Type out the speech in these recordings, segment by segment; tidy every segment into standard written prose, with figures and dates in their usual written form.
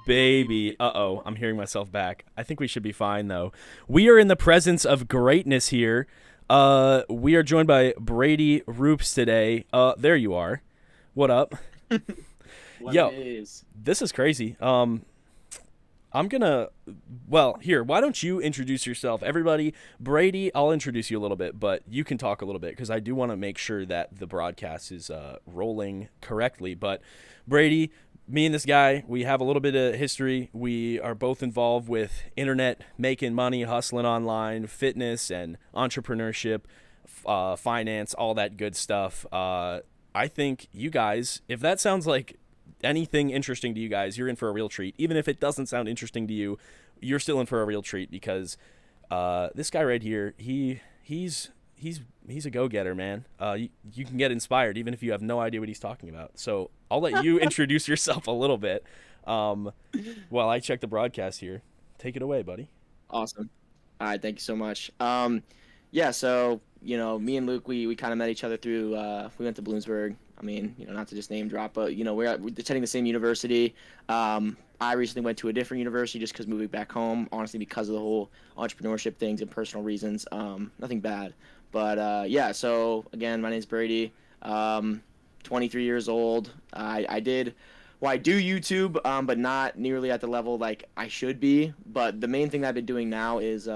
baby. Uh-oh, I'm hearing myself back. I think we should be fine, though. We are in the presence of greatness here. We are joined by Brady Rupert today. There you are. What up? What it Yo, is. this is crazy. I'm gonna, well, here, why don't you introduce yourself? Everybody, Brady, I'll introduce you a little bit, but you can talk a little bit because I do want to make sure that the broadcast is rolling correctly. But Brady, me and this guy, we have a little bit of history. We are both involved with internet, making money, hustling online, fitness, and entrepreneurship, finance, all that good stuff. I think you guys, if that sounds like anything interesting to you guys, you're in for a real treat. Even if it doesn't sound interesting to you, you're still in for a real treat because this guy right here, he's a go getter, man. You can get inspired even if you have no idea what he's talking about. So I'll let you introduce yourself a little bit while I check the broadcast here. Take it away, buddy. Awesome. All right, thank you so much. Yeah, so me and Luke, we kind of met each other through we went to Bloomsburg. I mean, not to just name drop, but we're attending the same university. I recently went to a different university just because moving back home, honestly, because of the whole entrepreneurship things and personal reasons. Nothing bad, but yeah. So again, my name's Brady. 23 years old. I did. Well, I do YouTube, but not nearly at the level like I should be. But the main thing that I've been doing now is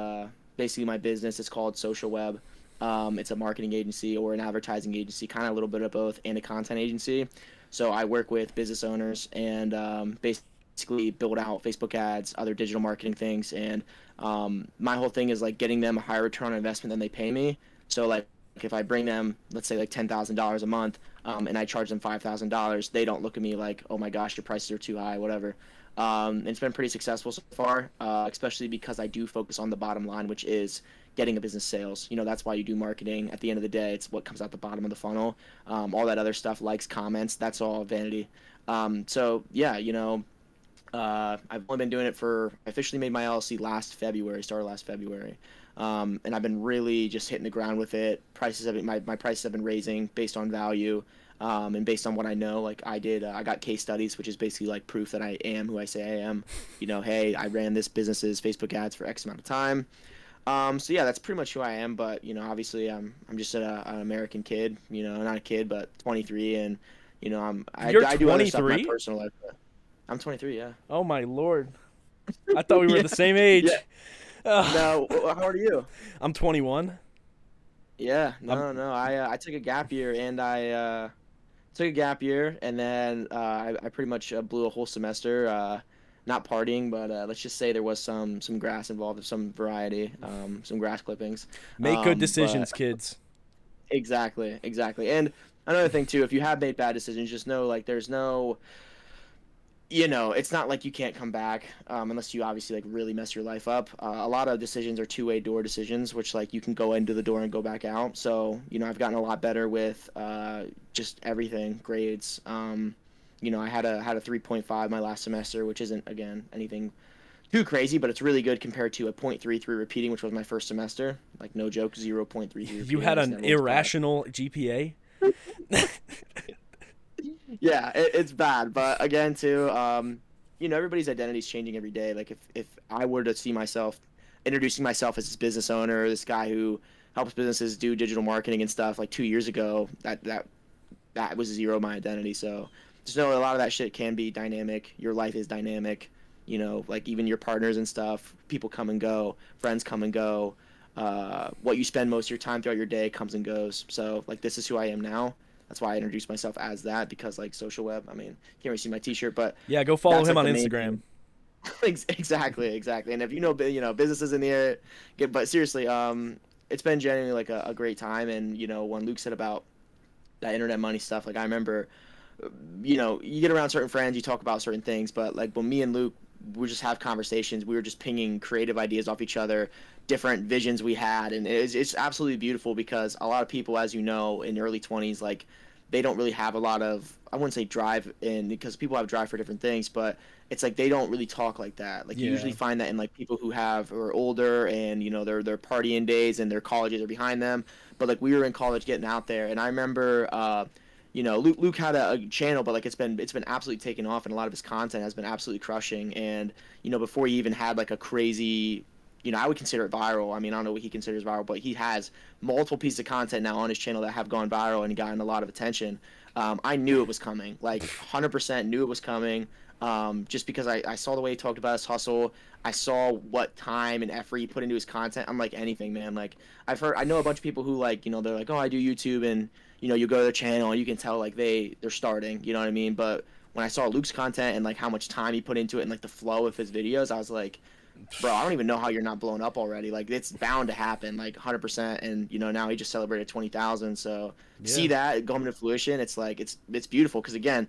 basically my business. It's called Social Web. It's a marketing agency or an advertising agency, kind of a little bit of both, and a content agency. So I work with business owners and basically build out Facebook ads, other digital marketing things. And my whole thing is like getting them a higher return on investment than they pay me. So like if I bring them, let's say like $10,000 a month, and I charge them $5,000, they don't look at me like, oh my gosh, your prices are too high, whatever. And it's been pretty successful so far, especially because I do focus on the bottom line, which is getting a business sales. That's why you do marketing. At the end of the day, it's what comes out the bottom of the funnel. All that other stuff, likes, comments, that's all vanity. So yeah, I've only been doing it I officially made my LLC last February, started last February. And I've been really just hitting the ground with it. My prices have been raising based on value, and based on what I know. Like I got case studies, which is basically like proof that I am who I say I am. Hey, I ran this business's Facebook ads for X amount of time. So yeah, that's pretty much who I am. But obviously, I'm just an American kid. Not a kid, but 23, and You're I do other stuff in my 23? personal life. But I'm 23. Yeah. Oh my lord. I thought we were Yeah. the same Yeah. age. No. How old are you? I'm 21. Yeah, I'm no, no. I took a gap year and I took a gap year and then I pretty much blew a whole semester, not partying, but let's just say there was some grass involved of some variety, some grass clippings. Make good But decisions, kids. exactly, exactly. And another thing too, if you have made bad decisions, just know like there's no it's not like you can't come back unless you obviously like really mess your life up. A lot of decisions are two-way door decisions, which like you can go into the door and go back out. So I've gotten a lot better with just everything, grades. I had a 3.5 my last semester, which isn't again anything too crazy, but it's really good compared to a 0.33 repeating, which was my first semester. Like no joke, 0.33 You repeating. had I just an never went to class. irrational GPA? Yeah, it's bad, but again, too, everybody's identity is changing every day. Like if I were to see myself introducing myself as this business owner, this guy who helps businesses do digital marketing and stuff, like 2 years ago, that was zero my identity. So just know a lot of that shit can be dynamic. Your life is dynamic. Like even your partners and stuff, people come and go, friends come and go. What you spend most of your time throughout your day comes and goes. So like this is who I am now. That's why I introduced myself as that because like social web. I mean, can't really see my T-shirt, but Yeah, go follow that's him like on the main Instagram. thing. Exactly, exactly. And if businesses in the area, get. But seriously, it's been genuinely like a great time. And when Luke said about that internet money stuff, like I remember, you get around certain friends, you talk about certain things, but like when me and Luke we just have conversations, we were just pinging creative ideas off each other, different visions we had, and it's absolutely beautiful because a lot of people, as you know, in early 20s, like they don't really have a lot of, I wouldn't say drive in because people have drive for different things, but it's like they don't really talk like that. Like you Yeah. usually find that in like people who are older and their partying days and their colleges are behind them. But like we were in college getting out there, and I remember Luke had a channel, but like it's been absolutely taken off, and a lot of his content has been absolutely crushing. And before he even had like a crazy, I would consider it viral. I mean, I don't know what he considers viral, but he has multiple pieces of content now on his channel that have gone viral and gotten a lot of attention. I knew it was coming, like 100% knew it was coming. Just because I saw the way he talked about his hustle, I saw what time and effort he put into his content. I'm like anything, man. Like I know a bunch of people who like, they're like, oh, I do YouTube, and you go to their channel and you can tell like they're starting, you know what I mean? But when I saw Luke's content and like how much time he put into it and like the flow of his videos, I was like, bro, I don't even know how you're not blown up already. Like it's bound to happen, like 100%. And now he just celebrated 20,000. So see that coming to fruition, it's like it's beautiful. Because again,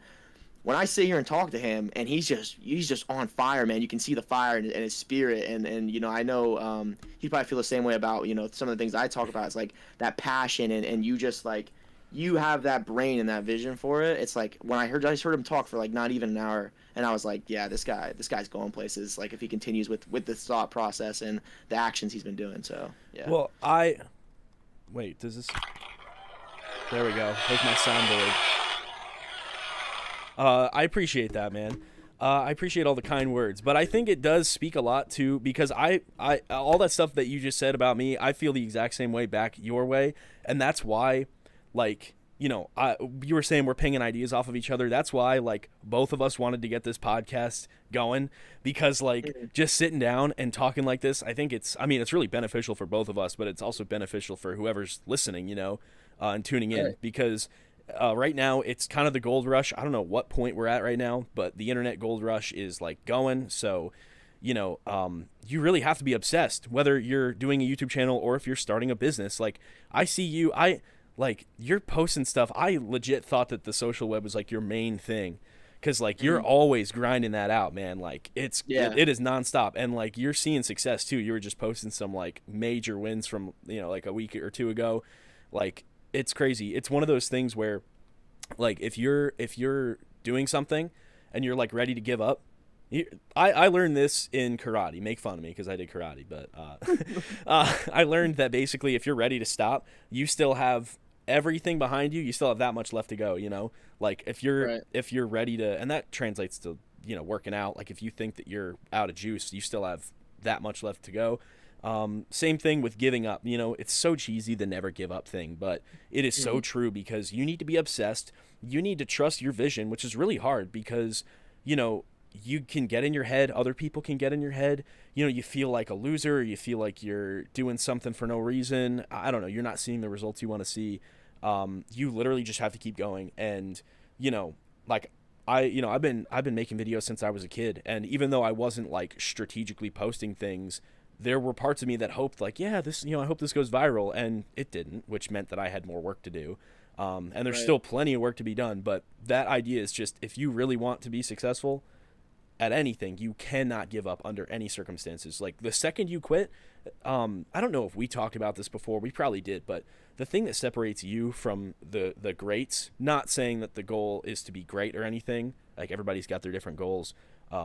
when I sit here and talk to him, and he's just on fire, man. You can see the fire in his spirit, and I know he probably feel the same way about some of the things I talk about. It's like that passion, and you just like you have that brain and that vision for it. It's like when I just heard him talk for like not even an hour, and I was like, yeah, this guy's going places. Like if he continues with this thought process and the actions he's been doing. So yeah. Well, wait. Does this? There we go. There's my soundboard. I appreciate that, man. I appreciate all the kind words, but I think it does speak a lot too, because I all that stuff that you just said about me, I feel the exact same way back your way, and that's why, like, you were saying we're pinging ideas off of each other. That's why, like, both of us wanted to get this podcast going, because, like, just sitting down and talking like this, I think it's really beneficial for both of us, but it's also beneficial for whoever's listening, and tuning in, because right now it's kind of the gold rush. I don't know what point we're at right now, but the internet gold rush is like going. So, you really have to be obsessed, whether you're doing a YouTube channel or if you're starting a business. Like I see you, like you're posting stuff. I legit thought that the social web was like your main thing. Cause like you're always grinding that out, man. Like it is nonstop. And like you're seeing success too. You were just posting some like major wins from, like a week or two ago. Like, it's crazy. It's one of those things where, like, if you're doing something and you're like ready to give up, I learned this in karate. Make fun of me because I did karate, but I learned that basically if you're ready to stop, you still have everything behind you. You still have that much left to go. Like if you're ready to, and that translates to working out. Like if you think that you're out of juice, you still have that much left to go. Same thing with giving up. It's so cheesy, the never give up thing, but it is so true, because you need to be obsessed. You need to trust your vision, which is really hard because, you can get in your head. Other people can get in your head. You feel like a loser. Or you feel like you're doing something for no reason. I don't know. You're not seeing the results you want to see. You literally just have to keep going. And, like I've been making videos since I was a kid. And even though I wasn't like strategically posting things, there were parts of me that hoped like, yeah, this, I hope this goes viral, and it didn't, which meant that I had more work to do. And there's still plenty of work to be done, but that idea is just, if you really want to be successful at anything, you cannot give up under any circumstances. Like the second you quit, I don't know if we talked about this before, we probably did, but the thing that separates you from the greats, not saying that the goal is to be great or anything, like everybody's got their different goals.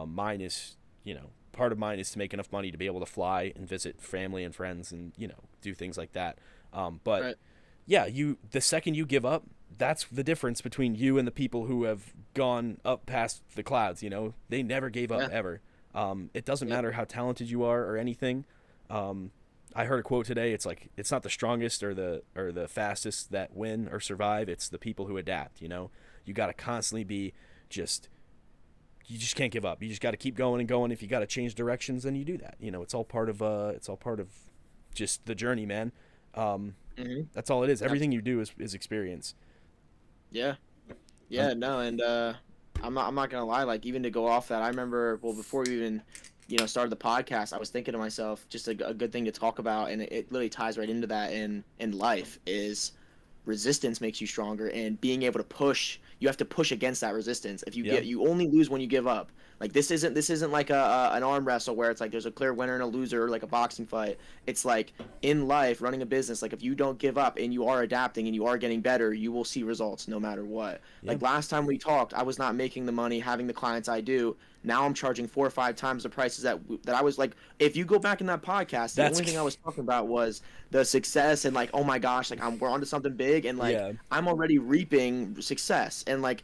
Mine is, part of mine is to make enough money to be able to fly and visit family and friends and, do things like that. Yeah, the second you give up, that's the difference between you and the people who have gone up past the clouds. They never gave up ever. It doesn't matter how talented you are or anything. I heard a quote today. It's like, it's not the strongest or the fastest that win or survive. It's the people who adapt. You got to constantly be you just can't give up. You just got to keep going and going. If you got to change directions, then you do that. It's all part of just the journey, man. That's all it is. Everything you do is experience. Yeah. No. And, I'm not going to lie. Like even to go off that, I remember, before we even, started the podcast, I was thinking to myself, just a good thing to talk about. And it literally ties right into that in life is resistance makes you stronger, and being able to push, you have to push against that resistance. If you only lose when you give up. Like this isn't like an arm wrestle where it's like there's a clear winner and a loser, or like a boxing fight. It's like in life, running a business, like if you don't give up and you are adapting and you are getting better, you will see results no matter what. Like last time we talked, I was not making the money having the clients I do. Now I'm charging 4 or 5 times the prices that I was like. If you go back in that podcast, the only thing I was talking about was the success and like, oh my gosh, like we're onto something big. big, and like Yeah. I'm already reaping success. And like,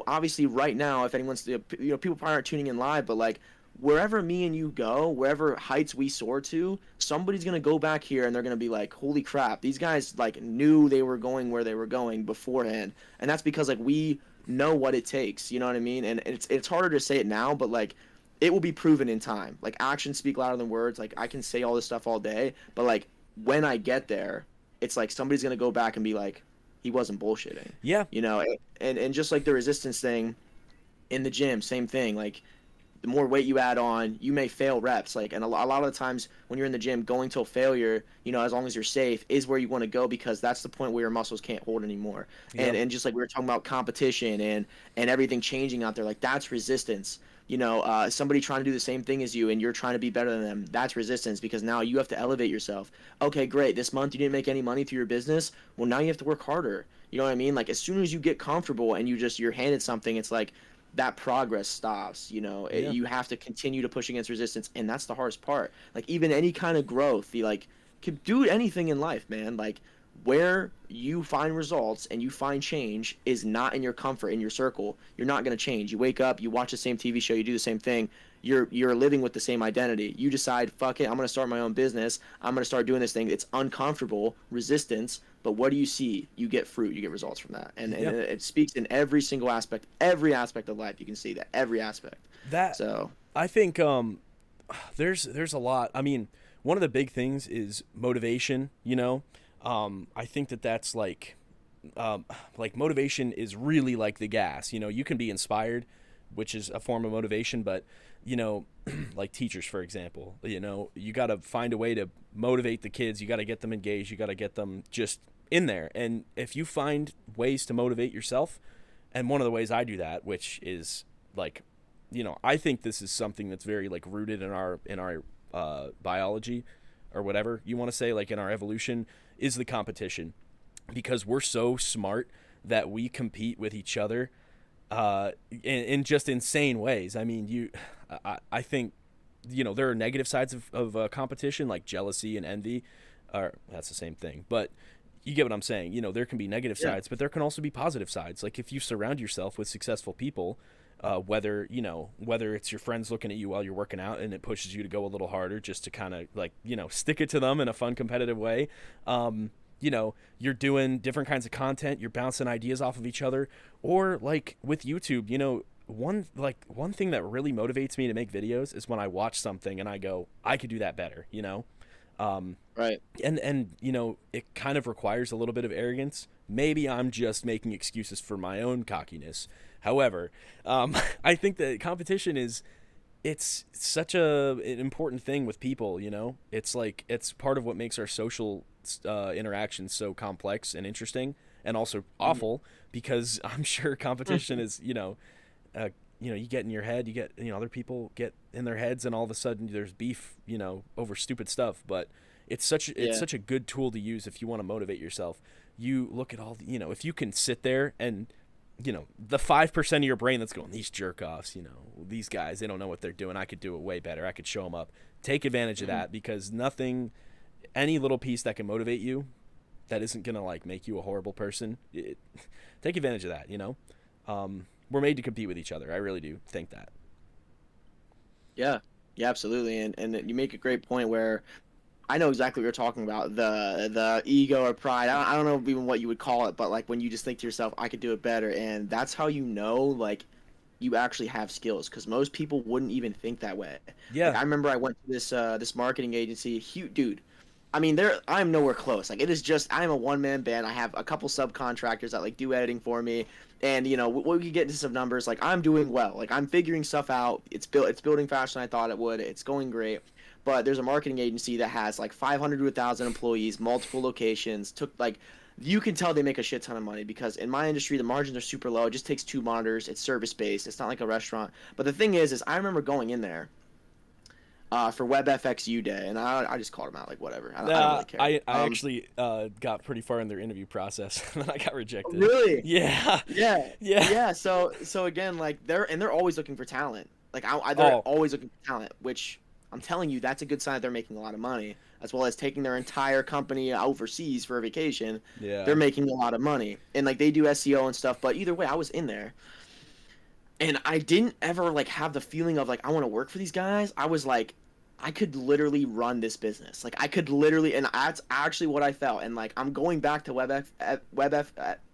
obviously right now, if anyone's, people probably aren't tuning in live, but like wherever me and you go, wherever heights we soar to, somebody's gonna go back here and they're gonna be like, holy crap, these guys like knew they were going where they were going beforehand. And that's because like we know what it takes, you know what I mean? And it's harder to say it now, but like it will be proven in time. Like actions speak louder than words. Like I can say all this stuff all day, but like when I get there, it's like somebody's gonna go back and be like, he wasn't bullshitting. Yeah. And just like the resistance thing in the gym, same thing. Like the more weight you add on, you may fail reps. Like, and a lot of the times when you're in the gym, going till failure, as long as you're safe, is where you want to go, because that's the point where your muscles can't hold anymore. Yep. And just like we were talking about competition and everything changing out there, like that's resistance. Somebody trying to do the same thing as you and you're trying to be better than them, that's resistance, because now you have to elevate yourself. Okay, great. This month you didn't make any money through your business. Well, now you have to work harder. You know what I mean? Like as soon as you get comfortable and you're handed something, it's like that progress stops. Yeah. You have to continue to push against resistance, and that's the hardest part. Like even any kind of growth, you like could do anything in life, man. Like where you find results and you find change is not in your comfort, in your circle. You're not going to change. You wake up, you watch the same TV show, you do the same thing. You're living with the same identity. You decide, fuck it, I'm going to start my own business. I'm going to start doing this thing. It's uncomfortable, resistance, but what do you see? You get fruit, you get results from that. And it speaks in every single aspect, every aspect of life. You can see that, every aspect. That So I think there's a lot. I mean, one of the big things is motivation, I think that's like motivation is really like the gas. You can be inspired, which is a form of motivation, but like teachers, for example, you got to find a way to motivate the kids. You got to get them engaged. You got to get them just in there. And if you find ways to motivate yourself, and one of the ways I do that, which is like, I think this is something that's very like rooted in our biology, or whatever you want to say, like in our evolution, is the competition, because we're so smart that we compete with each other in just insane ways. I mean, I think, there are negative sides of competition, like jealousy and envy, or that's the same thing, but you get what I'm saying. There can be negative sides, but there can also be positive sides. Like if you surround yourself with successful people, whether it's your friends looking at you while you're working out and it pushes you to go a little harder just to kind of like, stick it to them in a fun, competitive way. You're doing different kinds of content, you're bouncing ideas off of each other, or like with YouTube, one thing that really motivates me to make videos is when I watch something and I go, I could do that better, right. And it kind of requires a little bit of arrogance. Maybe I'm just making excuses for my own cockiness. However, I think that competition it's such an important thing with people. It's like, it's part of what makes our social interactions so complex and interesting, and also awful, because I'm sure competition is, you get in your head, you get, other people get in their heads, and all of a sudden there's beef, over stupid stuff. But it's such a good tool to use if you want to motivate yourself. You look at all the, if you can sit there and, the 5% of your brain that's going, these jerk offs, these guys, they don't know what they're doing. I could do it way better. I could show them up. Take advantage of that, because any little piece that can motivate you, that isn't going to like make you a horrible person. Take advantage of that, we're made to compete with each other. I really do think that. Yeah, absolutely. And you make a great point where I know exactly what you're talking about, the ego or pride. I don't know even what you would call it, but like when you just think to yourself, I could do it better, and that's how like you actually have skills, because most people wouldn't even think that way. Yeah. Like I remember I went to this marketing agency, huge dude. I mean, I'm nowhere close. Like it is just, I'm a one-man band. I have a couple subcontractors that like do editing for me, and we could get into some numbers. Like I'm doing well. Like I'm figuring stuff out. It's building faster than I thought it would. It's going great. But there's a marketing agency that has like 500 to 1,000 employees, multiple locations. You can tell they make a shit ton of money, because in my industry the margins are super low. It just takes 2 monitors. It's service based. It's not like a restaurant. But the thing is I remember going in there for WebFXU Day, and I just called them out like whatever. I don't really care. I actually got pretty far in their interview process, and then I got rejected. Really? Yeah. Yeah. So again, like they're always looking for talent. Like they're always looking for talent, which I'm telling you, that's a good sign that they're making a lot of money. as well as taking their entire company overseas for a vacation, Yeah. they're making a lot of money. And like they do SEO and stuff, but either way, I was in there. And I didn't ever like have the feeling of like I want to work for these guys. I was like I could literally run this business. Like I could literally, and that's actually what I felt. And like I'm going back to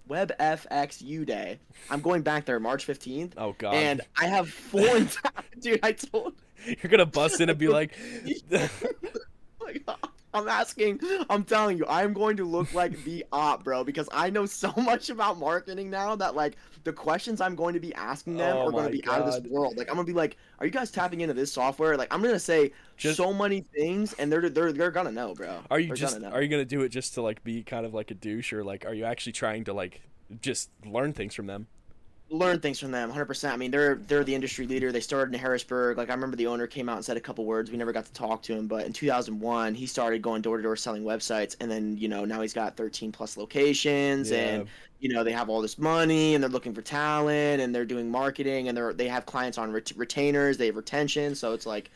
WebFXU Day. I'm going back there March 15th, Oh God. and I have four. Dude, I told. You're gonna bust in and be like, Like, I'm telling you, I'm going to look like the op, bro, because I know so much about marketing now that like the questions I'm going to be asking them "Oh are going my to be out of this God." world. Like I'm gonna be like, are you guys tapping into this software? Like I'm gonna say Just so many things, and they're gonna know, bro. They're gonna know. are you gonna do it just to like be kind of like a douche, or like are you actually trying to like just learn things from them? Learn things from them 100%. I mean, they're the industry leader. They started in Harrisburg. Like I remember the owner came out and said a couple words. We never got to talk to him, but in 2001 he started going door to door selling websites, and then now he's got 13 plus locations, Yeah. and they have all this money, and they're looking for talent, and they're doing marketing, and they have clients on retainers. They have retention, so it's like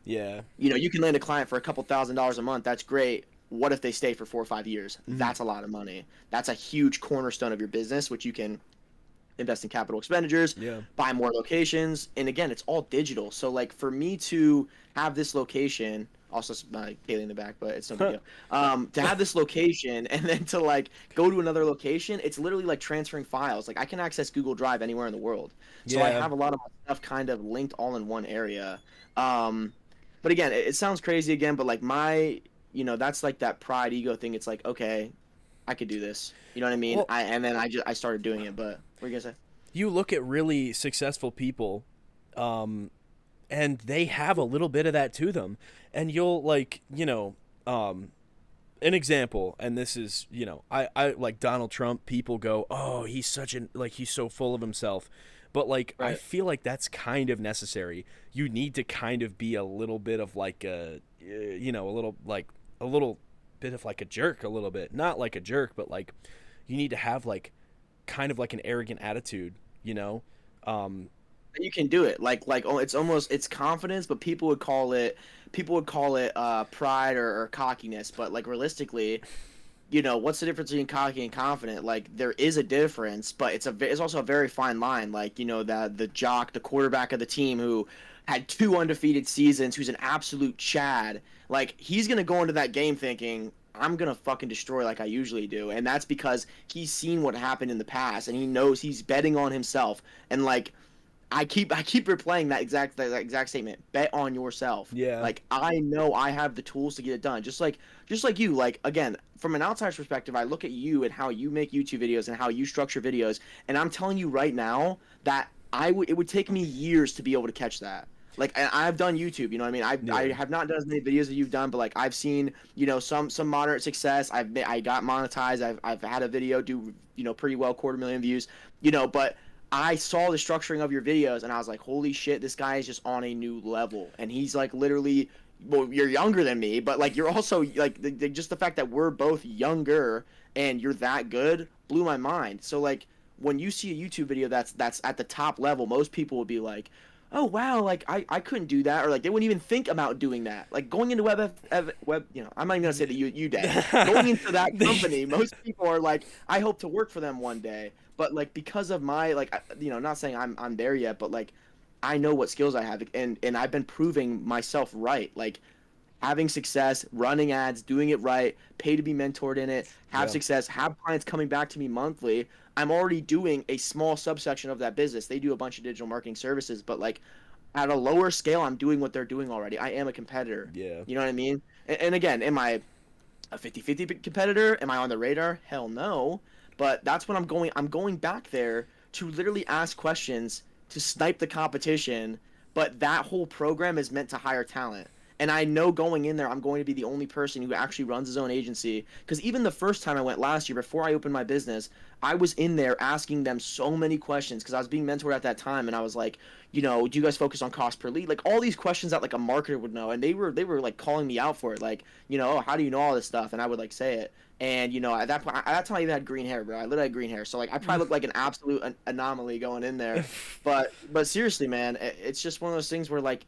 Yeah. you can land a client for a couple $1,000s a month. That's great. What if they stay for 4 or 5 years? Mhm. That's a lot of money. That's a huge cornerstone of your business, which you can invest in capital expenditures, Yeah. buy more locations, and again, it's all digital. So like for me to have this location, also Kaylee in the back, but it's no big deal. To have this location and then to like go to another location, it's literally like transferring files. Like I can access Google Drive anywhere in the world, so I Yeah. have a lot of my stuff kind of linked all in one area. Um, but again, it sounds crazy again, but like that's like that pride ego thing. It's like okay, I could do this. You know what I mean? Well, And then I started doing it. But what are you gonna say? you look at really successful people, and they have a little bit of that to them, and you'll like an example, and this is I like Donald Trump. People go, oh, he's such an like he's so full of himself, but like I Right. feel like that's kind of necessary. You need to kind of be a little bit of like a little bit of like a jerk, a little bit, not like a jerk, but like you need to have like kind of like an arrogant attitude, you know. um You can do it. Oh, it's confidence, but people would call it pride or cockiness. But like realistically, what's the difference between cocky and confident? Like there is a difference, but it's also a very fine line. Like the jock, the quarterback of the team who had 2 undefeated seasons, who's an absolute Chad. Like he's gonna go into that game thinking, I'm gonna fucking destroy like I usually do, and that's because he's seen what happened in the past, and he knows he's betting on himself. And like I keep replaying that exact statement. Bet on yourself. yeah. Like I know I have the tools to get it done. Just like you. Like again, from an outsider's perspective, I look at you and how you make YouTube videos and how you structure videos, and I'm telling you right now that it would take me years to be able to catch that. Like and I've done YouTube, you know what I mean? I Yeah. have not done as many videos as you've done, but like I've seen, some moderate success. I got monetized. I've had a video do, pretty well, 250,000 views, but I saw the structuring of your videos and I was like, holy shit, this guy is just on a new level. And he's like literally, well, you're younger than me, but like you're also like just the fact that we're both younger and you're that good blew my mind. So like when you see a YouTube video that's at the top level, most people would be like, oh wow, like I couldn't do that, or like they wouldn't even think about doing that. Like going into web, I'm not even gonna say that you day. Going into that company, most people are like, I hope to work for them one day. But like because of my like not saying I'm there yet, but like I know what skills I have, and I've been proving myself right. Like having success, running ads, doing it right, pay to be mentored in it, have Yeah. success, have clients coming back to me monthly. I'm already doing a small subsection of that business. They do a bunch of digital marketing services, but like at a lower scale, I'm doing what they're doing already. I am a competitor. Yeah. You know what I mean? And again, am I a 50-50 competitor? Am I on the radar? Hell no. But that's what I'm going. I'm going back there to literally ask questions to snipe the competition. But that whole program is meant to hire talent. And I know going in there, I'm going to be the only person who actually runs his own agency. Because even the first time I went last year, before I opened my business, I was in there asking them so many questions because I was being mentored at that time, and I was like, do you guys focus on cost per lead? Like all these questions that like a marketer would know, and they were like calling me out for it, like, oh, how do you know all this stuff? And I would like say it, and at that point, at that time I even had green hair, bro. I literally had green hair, so like I probably looked like an absolute anomaly going in there, but seriously, man, it's just one of those things where like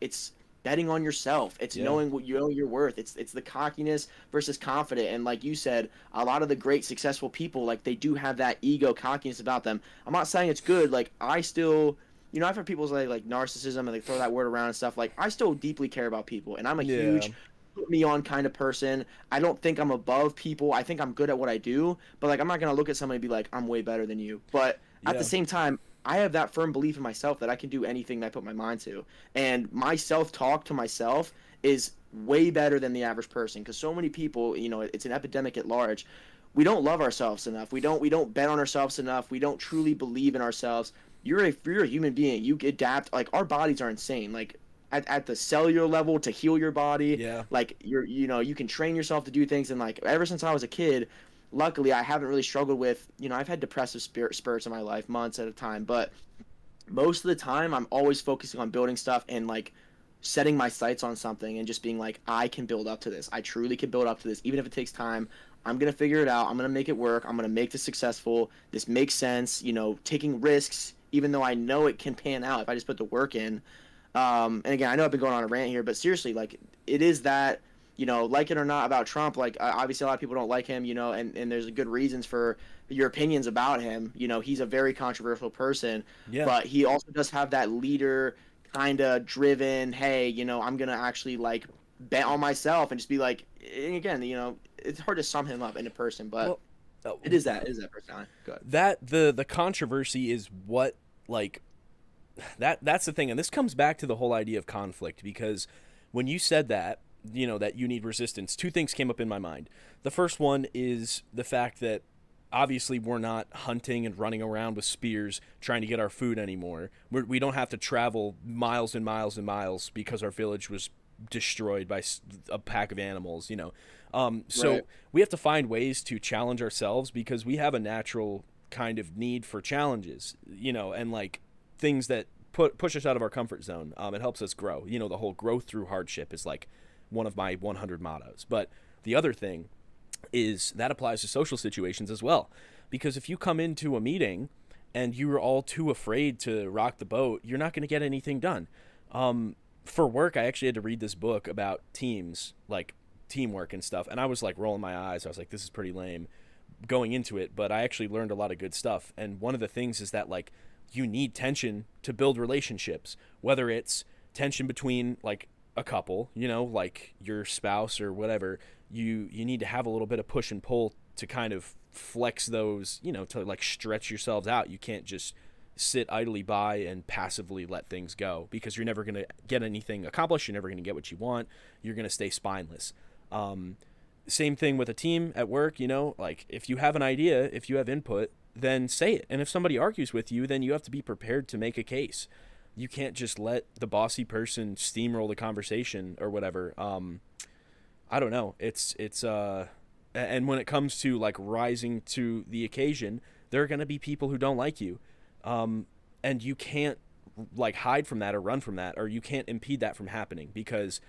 betting on yourself. It's Yeah. knowing what you know you're worth. It's the cockiness versus confident. And like you said, a lot of the great successful people, like they do have that ego cockiness about them. I'm not saying it's good. Like I still, I've heard people say like narcissism and they throw that word around and stuff. Like I still deeply care about people, and I'm a Yeah. huge put me on kind of person. I don't think I'm above people. I think I'm good at what I do, but like I'm not gonna look at somebody and be like I'm way better than you. But at the Yeah. same time, I have that firm belief in myself that I can do anything that I put my mind to, and my self-talk to myself is way better than the average person because so many people, it's an epidemic at large. We don't love ourselves enough. We don't bet on ourselves enough. We don't truly believe in ourselves. You're a human being. You adapt. Like our bodies are insane. Like at the cellular level to heal your body. Yeah. Like you can train yourself to do things. And like ever since I was a kid, luckily I haven't really struggled with. I've had depressive spurts in my life, months at a time, but most of the time I'm always focusing on building stuff and like setting my sights on something and just being like I can build up to this. I truly can build up to this even if it takes time. I'm going to figure it out. I'm going to make it work. I'm going to make this successful. This makes sense, taking risks even though I know it can pan out if I just put the work in. And again, I know I've been going on a rant here, but seriously, like it is that, like it or not about Trump, like obviously a lot of people don't like him, and there's good reasons for your opinions about him. He's a very controversial person, Yeah. but he also does have that leader kind of driven, hey, I'm going to actually like bet on myself and just be like, and again, it's hard to sum him up in a person, but Well, uh, it is that personality. Good. that the controversy is what, like, that's the thing, and this comes back to the whole idea of conflict, because when you said that, that you need resistance, two things came up in my mind. The first one is the fact that obviously we're not hunting and running around with spears trying to get our food anymore. We don't have to travel miles and miles and miles because our village was destroyed by a pack of animals, so Right. we have to find ways to challenge ourselves because we have a natural kind of need for challenges, and like things that push us out of our comfort zone. It helps us grow. The whole growth through hardship is like one of my 100 mottos. But the other thing is that applies to social situations as well, because if you come into a meeting and you're all too afraid to rock the boat, you're not going to get anything done. For work, I actually had to read this book about teams, like teamwork and stuff, and I was like rolling my eyes. I was like, this is pretty lame going into it, but I actually learned a lot of good stuff. And one of the things is that like you need tension to build relationships, whether it's tension between like a couple, like your spouse or whatever. You need to have a little bit of push and pull to kind of flex those, to like stretch yourselves out. You can't just sit idly by and passively let things go, because you're never going to get anything accomplished. You're never going to get what you want. You're going to stay spineless. Same thing with a team at work, like if you have an idea, if you have input, then say it. And if somebody argues with you, then you have to be prepared to make a case. You can't just let the bossy person steamroll the conversation or whatever. I don't know. And when it comes to like rising to the occasion, there are going to be people who don't like you. And you can't like hide from that or run from that, or you can't impede that from happening, because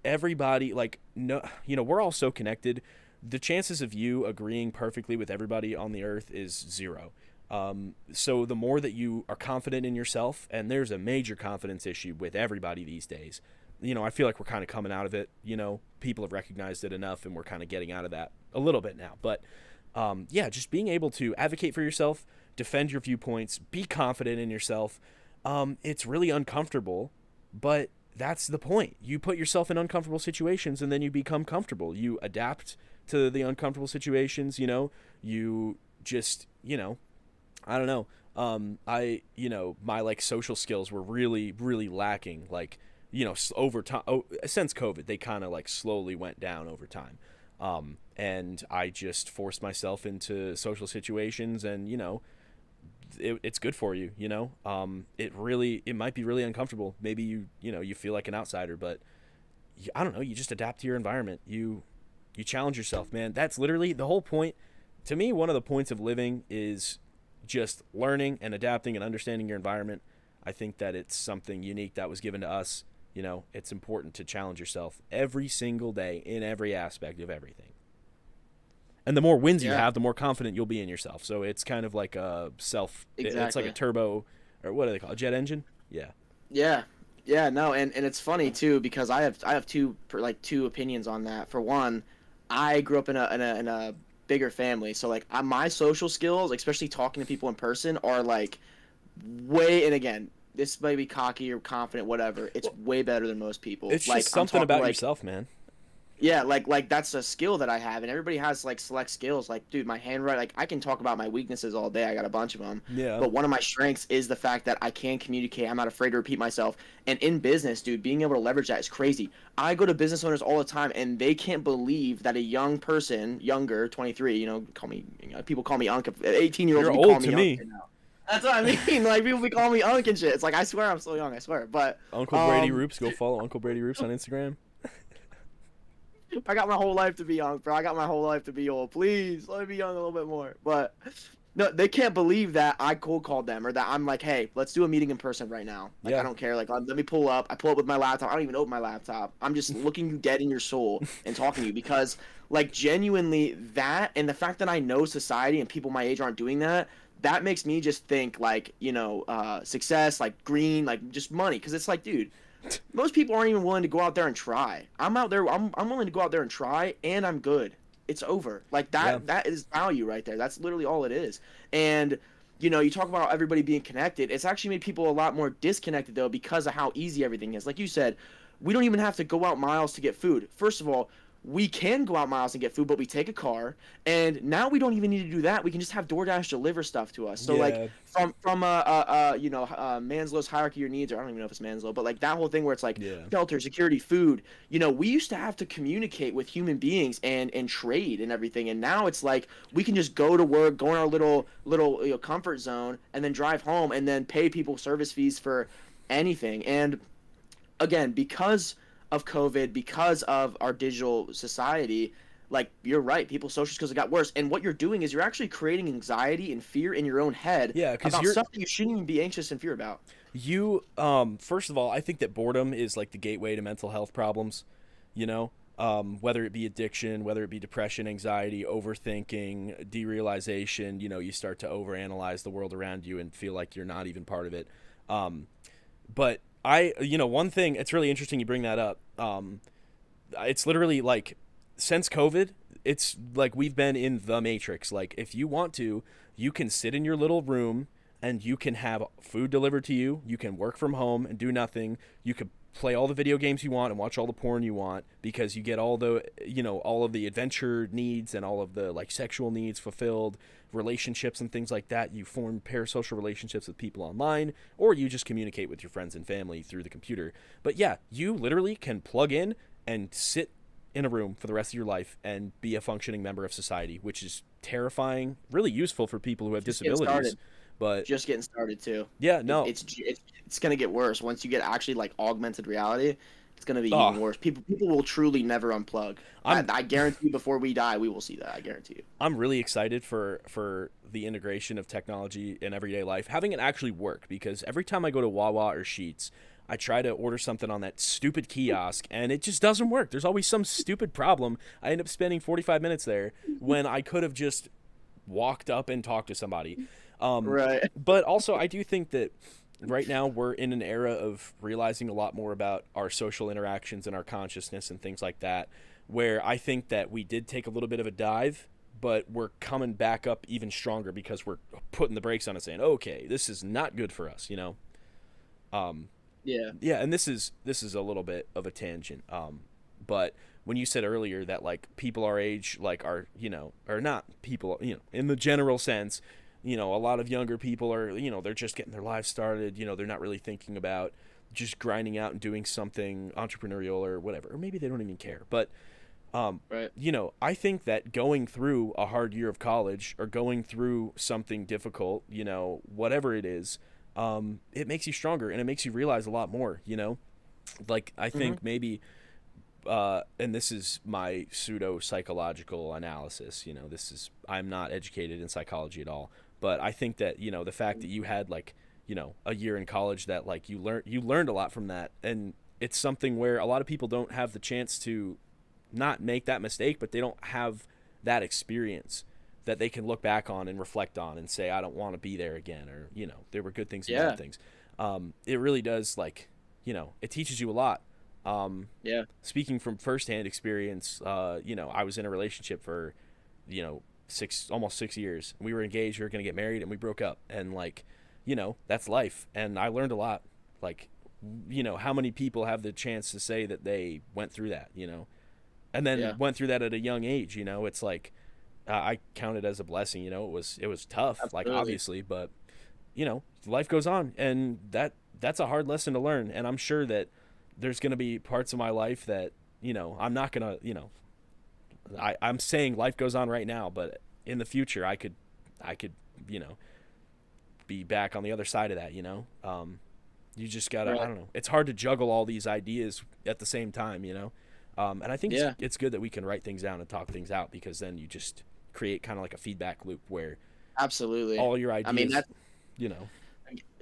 everybody, like, no, we're all so connected. The chances of you agreeing perfectly with everybody on the earth is zero. So the more that you are confident in yourself, and there's a major confidence issue with everybody these days. I feel like we're kind of coming out of it. People have recognized it enough, and we're kind of getting out of that a little bit now. But yeah, just being able to advocate for yourself, defend your viewpoints, be confident in yourself. It's really uncomfortable, but that's the point. You put yourself in uncomfortable situations, and then you become comfortable. You adapt to the uncomfortable situations. You just, I don't know. My like social skills were really, really lacking. Like, over time, since COVID, they kind of like slowly went down over time. And I just forced myself into social situations, and it's good for you. It might be really uncomfortable. Maybe you feel like an outsider, but I don't know. You just adapt to your environment. You challenge yourself, man. That's literally the whole point. To me, one of the points of living is just learning and adapting and understanding your environment. I think that it's something unique that was given to us. It's important to challenge yourself every single day in every aspect of everything. And the more wins you Yeah. have, the more confident you'll be in yourself. So it's kind of like a it's like Exactly. a turbo, or what do they call it? A jet engine? Yeah. Yeah. Yeah, no, and it's funny too because I have two opinions on that. For one, I grew up in a bigger family, so like my social skills, especially talking to people in person, are like way. And again, this may be cocky or confident, whatever. It's way better than most people. It's Like just I'm something talking about like yourself, man. yeah, like that's a skill that I have, and everybody has like select skills. Like, dude, my handwriting, like I can talk about my weaknesses all day. I got a bunch of them, Yeah. but one of my strengths is the fact that I can communicate. I'm not afraid to repeat myself. And in business, dude, being able to leverage that is crazy. I go to business owners all the time, and they can't believe that a young person, younger, 23, call me, people call me Unc. 18-year-olds You're will be calling old to me Unc me. right now. That's what I mean. Like people be calling me Unc and shit. It's like I swear I'm still young. I swear, but Uncle Brady um. Rupes. Go follow Uncle Brady Rupes on Instagram. I got my whole life to be young, bro. I got my whole life to be old. Please, let me be young a little bit more. But no, they can't believe that I cold called them or that I'm like, hey, let's do a meeting in person right now. Like, I Yeah. don't care. Like, let me pull up. I pull up with my laptop. I don't even open my laptop. I'm just looking you dead in your soul and talking to you because, like, genuinely, that and the fact that I know society and people my age aren't doing that. That makes me just think like, success, like green, like just money. Because it's like, dude, most people aren't even willing to go out there and try. I'm out there. I'm willing to go out there and try, and I'm good. It's over. Like Yeah. that is value right there. That's literally all it is. And you talk about everybody being connected. It's actually made people a lot more disconnected though because of how easy everything is. Like you said, we don't even have to go out miles to get food. First of all, we can go out miles and get food, but we take a car, and now we don't even need to do that. We can just have DoorDash deliver stuff to us. So like Yeah. from Maslow's hierarchy of needs, or I don't even know if it's Maslow, but like that whole thing where it's like Yeah. shelter, security, food. We used to have to communicate with human beings and trade and everything, and now it's like we can just go to work, go in our little comfort zone, and then drive home, and then pay people service fees for anything. And again, because of COVID, because of our digital society, like you're right, people's social skills have got worse. And what you're doing is you're actually creating anxiety and fear in your own head Yeah. Because about you're stuff that you shouldn't even be anxious and fear about. you. First of all, I think that boredom is like the gateway to mental health problems. You know. Whether it be addiction, whether it be depression, anxiety, overthinking, derealization, you start to overanalyze the world around you and feel like you're not even part of it. Um, But one thing, it's really interesting you bring that up. It's literally like since COVID, it's like we've been in the matrix. Like if you want to, you can sit in your little room and you can have food delivered to you. You can work from home and do nothing. You could play all the video games you want and watch all the porn you want because you get all of the adventure needs and all of the like sexual needs fulfilled, relationships and things like that. You form parasocial relationships with people online, or you just communicate with your friends and family through the computer. But yeah, you literally can plug in and sit in a room for the rest of your life and be a functioning member of society, which is terrifying, really useful for people who have Just getting disabilities. started. But Just getting started too. yeah, It, no. it's gonna get worse once you get actually like augmented reality. It's gonna be even Oh, worse. People will truly never unplug. I, I'm I guarantee you, before we die, we will see that. I guarantee you. I'm really excited for the integration of technology in everyday life, having it actually work. Because every time I go to Wawa or Sheets, I try to order something on that stupid kiosk, and it just doesn't work. There's always some stupid problem. I end up spending 45 minutes there when I could have just walked up and talked to somebody. Right. But also, I do think that right now we're in an era of realizing a lot more about our social interactions and our consciousness and things like that, where I think that we did take a little bit of a dive, but we're coming back up even stronger because we're putting the brakes on it, saying, okay, this is not good for us, um, Yeah. yeah. And this is a little bit of a tangent, but when you said earlier that like people our age like are or not people in the general sense, a lot of younger people are they're just getting their lives started, they're not really thinking about just grinding out and doing something entrepreneurial or whatever, or maybe they don't even care. But Right. I think that going through a hard year of college or going through something difficult, whatever it is, it makes you stronger and it makes you realize a lot more. Like I Hmm. think maybe and this is my pseudo psychological analysis. I'm not educated in psychology at all, but I think that the fact that you had like a year in college that like you learned a lot from that, and it's something where a lot of people don't have the chance to not make that mistake, but they don't have that experience that they can look back on and reflect on and say I don't want to be there again, or there were good things and bad Yeah. things. It really does like it teaches you a lot. Yeah. Speaking from firsthand experience, I was in a relationship for, 6 years. We were engaged. We were going to get married, and we broke up. And that's life. And I learned a lot. Like, how many people have the chance to say that they went through that, and then Yeah. went through that at a young age. It's like, I count it as a blessing. It was tough, like, Absolutely. obviously, but life goes on, and that's a hard lesson to learn. And I'm sure that there's going to be parts of my life that I'm not gonna I'm saying life goes on right now, but in the future I could you know be back on the other side of that. You just gotta, I Right. don't know, it's hard to juggle all these ideas at the same time. And I think it's, Yeah. it's good that we can write things down and talk things out, because then you just create kind of like a feedback loop where Absolutely. all your I mean, ideas, that's you know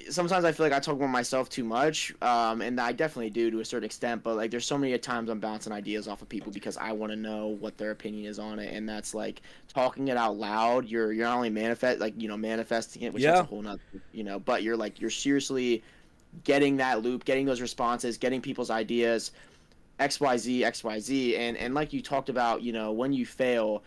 sometimes I feel like I talk about myself too much, and I definitely do to a certain extent. But like, there's so many times I'm bouncing ideas off of people because I want to know what their opinion is on it, and that's like talking it out loud. You're not only manifesting it, which that's a yeah, whole nother, but you're seriously getting that loop, getting those responses, getting people's ideas, XYZ, XYZ, and like you talked about, when you fail,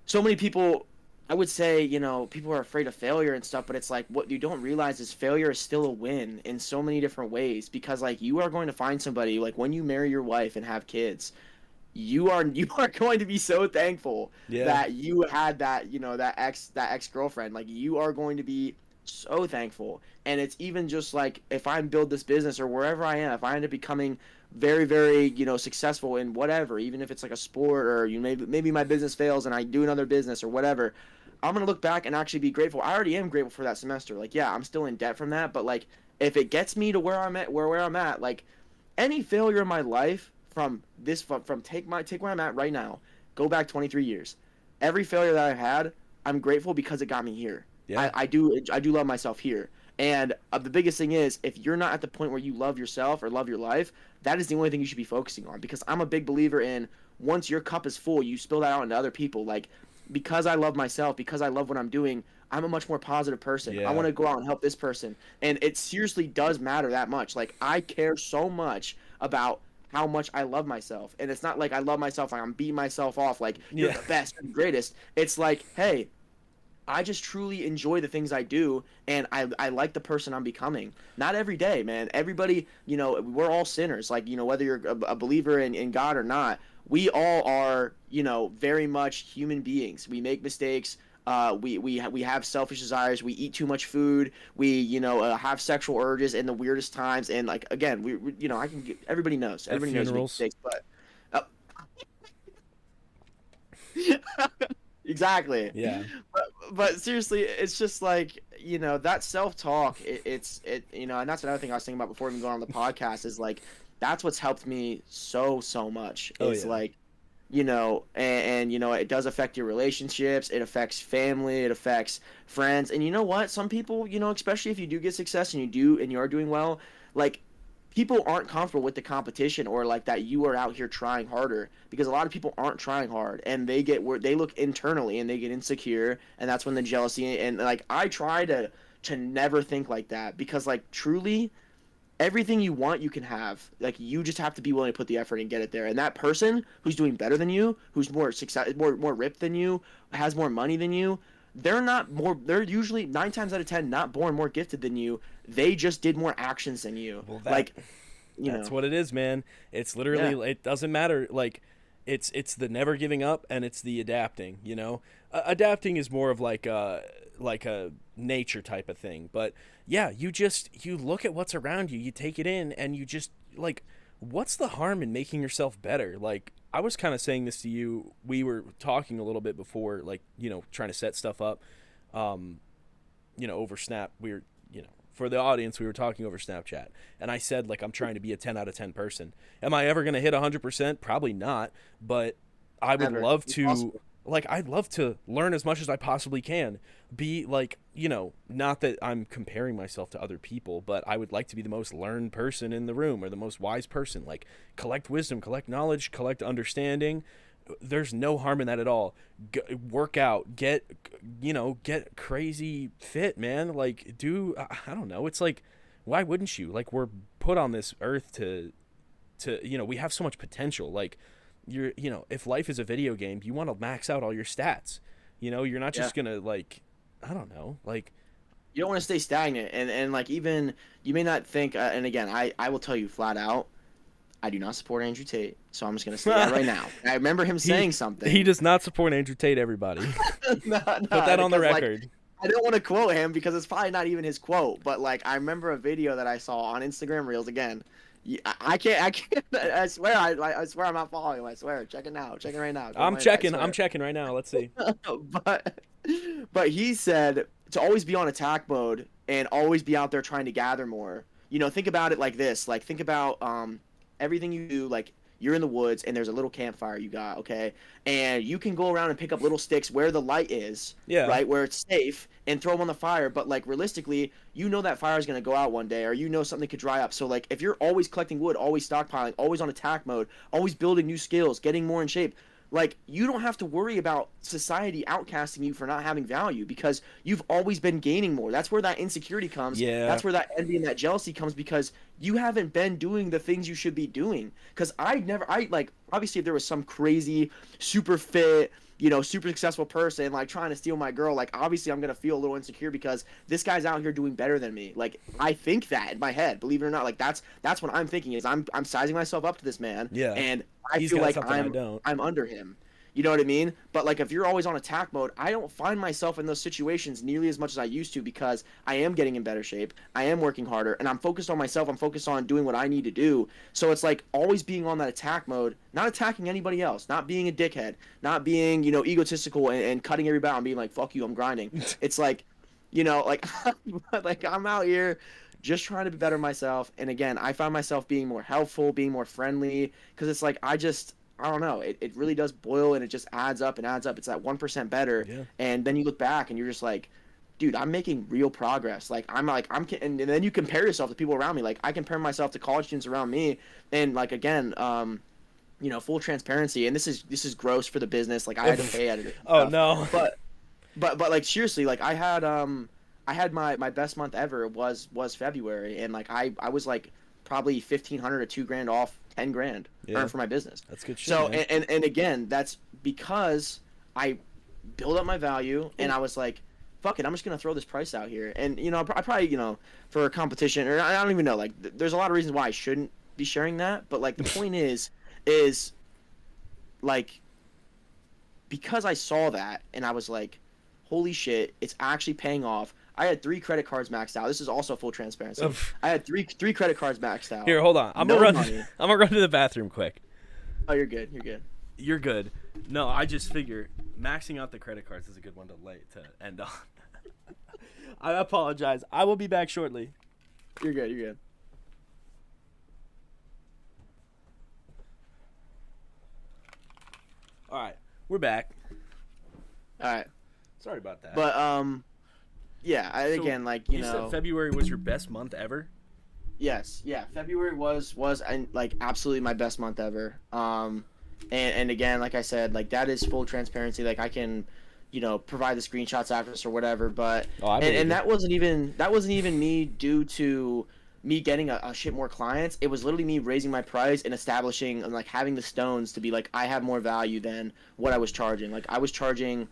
so many people, I would say, people are afraid of failure and stuff, but it's like what you don't realize is failure is still a win in so many different ways, because like you are going to find somebody, like when you marry your wife and have kids, you are going to be so thankful yeah, that you had that, that ex girlfriend. Like you are going to be so thankful. And it's even just like if I build this business or wherever I am, if I end up becoming very, very, successful in whatever, even if it's like a sport, or maybe my business fails and I do another business or whatever, I'm gonna look back and actually be grateful. I already am grateful for that semester. Like, yeah, I'm still in debt from that, but like if it gets me to where I'm at, like any failure in my life from take where I'm at right now, go back 23 years. Every failure that I've had, I'm grateful because it got me here. yeah, I do love myself here. And the biggest thing is, if you're not at the point where you love yourself or love your life, that is the only thing you should be focusing on. Because I'm a big believer in, once your cup is full, you spill that out into other people. Like, because I love myself, because I love what I'm doing, I'm a much more positive person. I yeah, want to go out and help this person. And it seriously does matter that much. Like, I care so much about how much I love myself. And it's not like I love myself, like I'm beating myself off, like, you're yeah, the best, you're the greatest. It's like, hey, I just truly enjoy the things I do, and I like the person I'm becoming. Not every day, man. Everybody, we're all sinners. Like, whether you're a believer in God or not, we all are, very much human beings. We make mistakes. We have selfish desires. We eat too much food. We, have sexual urges in the weirdest times. And like, again, I can get, everybody knows. at Everybody knows we make funerals, mistakes, but uh, exactly. yeah, But seriously, it's just like, that self-talk, and that's another thing I was thinking about before even going on the podcast, is like, that's what's helped me so much, oh is yeah, like, it does affect your relationships, it affects family, it affects friends. And you know what, some people, especially if you do get success and you are doing well, like, people aren't comfortable with the competition, or like that you are out here trying harder, because a lot of people aren't trying hard, and they get where they look internally and they get insecure, and that's when the jealousy. And like, I try to never think like that, because like, truly, everything you want you can have. Like, you just have to be willing to put the effort and get it there. And that person who's doing better than you, who's more ripped than you, has more money than you, they're usually 9 times out of 10 not born more gifted than you. They just did more actions than you. well, Like, that's what it is, man. It's yeah. literally, it doesn't matter. Like, it's the never giving up, and it's the adapting. Adapting is more of like a nature type of thing. But yeah, you look at what's around you, you take it in, and you just, like, what's the harm in making yourself better? Like, I was kind of saying this to you. We were talking a little bit before, like, trying to set stuff up. Um, over Snap, for the audience, we were talking over Snapchat, and I said, like, I'm trying to be a 10 out of 10 person. Am I ever going to hit 100%? Probably not, but I would Never. love to, Impossible. like, I'd love to learn as much as I possibly can. Be like, not that I'm comparing myself to other people, but I would like to be the most learned person in the room, or the most wise person. Like, collect wisdom, collect knowledge, collect understanding. There's no harm in that at all. Work out, get crazy fit, man. Like, I don't know. It's like, why wouldn't you? Like, we're put on this earth to we have so much potential. Like, if life is a video game, you want to max out all your stats. You're not Yeah. just gonna, like, I don't know, like, You don't want to stay stagnant, and like, even you may not think, and again, I will tell you flat out, I do not support Andrew Tate, so I'm just gonna say that right now. I remember him he saying something. he does not support Andrew Tate. Everybody, No, put that on the because, like, record. I don't want to quote him because it's probably not even his quote, but like, I remember a video that I saw on Instagram Reels again. I can't. I swear. I swear I'm not following him. I swear. Check it now. Check it right now. I'm checking. I'm checking right now. Let's see. but he said to always be on attack mode and always be out there trying to gather more. Think about it like this. Like, think about everything you do. Like, you're in the woods and there's a little campfire you got, okay? And you can go around and pick up little sticks where the light is, Yeah. right, where it's safe, and throw them on the fire. But, like, realistically, that fire is going to go out one day, or something could dry up. So, like, if you're always collecting wood, always stockpiling, always on attack mode, always building new skills, getting more in shape, like, you don't have to worry about society outcasting you for not having value because you've always been gaining more. That's where that insecurity comes. Yeah. That's where that envy and that jealousy comes because you haven't been doing the things you should be doing. Because obviously if there was some crazy, super fit, super successful person like trying to steal my girl, like, obviously I'm going to feel a little insecure because this guy's out here doing better than me. Like, I think that in my head, believe it or not. Like, that's what I'm thinking is I'm sizing myself up to this man. Yeah. And I He's feel got like something I'm under him. You know what I mean? But, like, if you're always on attack mode, I don't find myself in those situations nearly as much as I used to because I am getting in better shape. I am working harder, and I'm focused on myself. I'm focused on doing what I need to do. So it's like always being on that attack mode, not attacking anybody else, not being a dickhead, not being, egotistical and cutting everybody out and being like, fuck you, I'm grinding. It's like, like, like, I'm out here just trying to be better myself. And again, I find myself being more helpful, being more friendly, because it's like I don't know. It really does boil, and it just adds up and adds up. It's that 1% better, Yeah. and then you look back and you're just like, dude, I'm making real progress. Like, and then you compare yourself to people around me. Like, I compare myself to college students around me, and like, again, full transparency. And this is gross for the business. Like, I had to pay at it. Oh no. But like, seriously, like, I had my best month ever was February, and like I was like probably 1,500 to $2,000 off 10 grand earned for my business. That's good shit. So man. and again, that's because I built up my value and I was like, fuck it, I'm just gonna throw this price out here. And I probably for a competition, or I don't even know, like, there's a lot of reasons why I shouldn't be sharing that, but like the point is like, because I saw that and I was like, holy shit, it's actually paying off. I had 3 credit cards maxed out. This is also full transparency. I had three credit cards maxed out. Here, hold on. I'm gonna run to the bathroom quick. Oh, you're good. You're good. You're good. No, I just figure maxing out the credit cards is a good one to end on. I apologize. I will be back shortly. You're good. You're good. All right, we're back. All right. Sorry about that. But yeah. Again, like, you said February was your best month ever. Yes. Yeah. February was like absolutely my best month ever. And again, like I said, like, that is full transparency. Like, I can, provide the screenshots after this or whatever. But and that wasn't even me due to me getting a shit more clients. It was literally me raising my price and establishing and like having the stones to be like, I have more value than what I was charging. Like, I was charging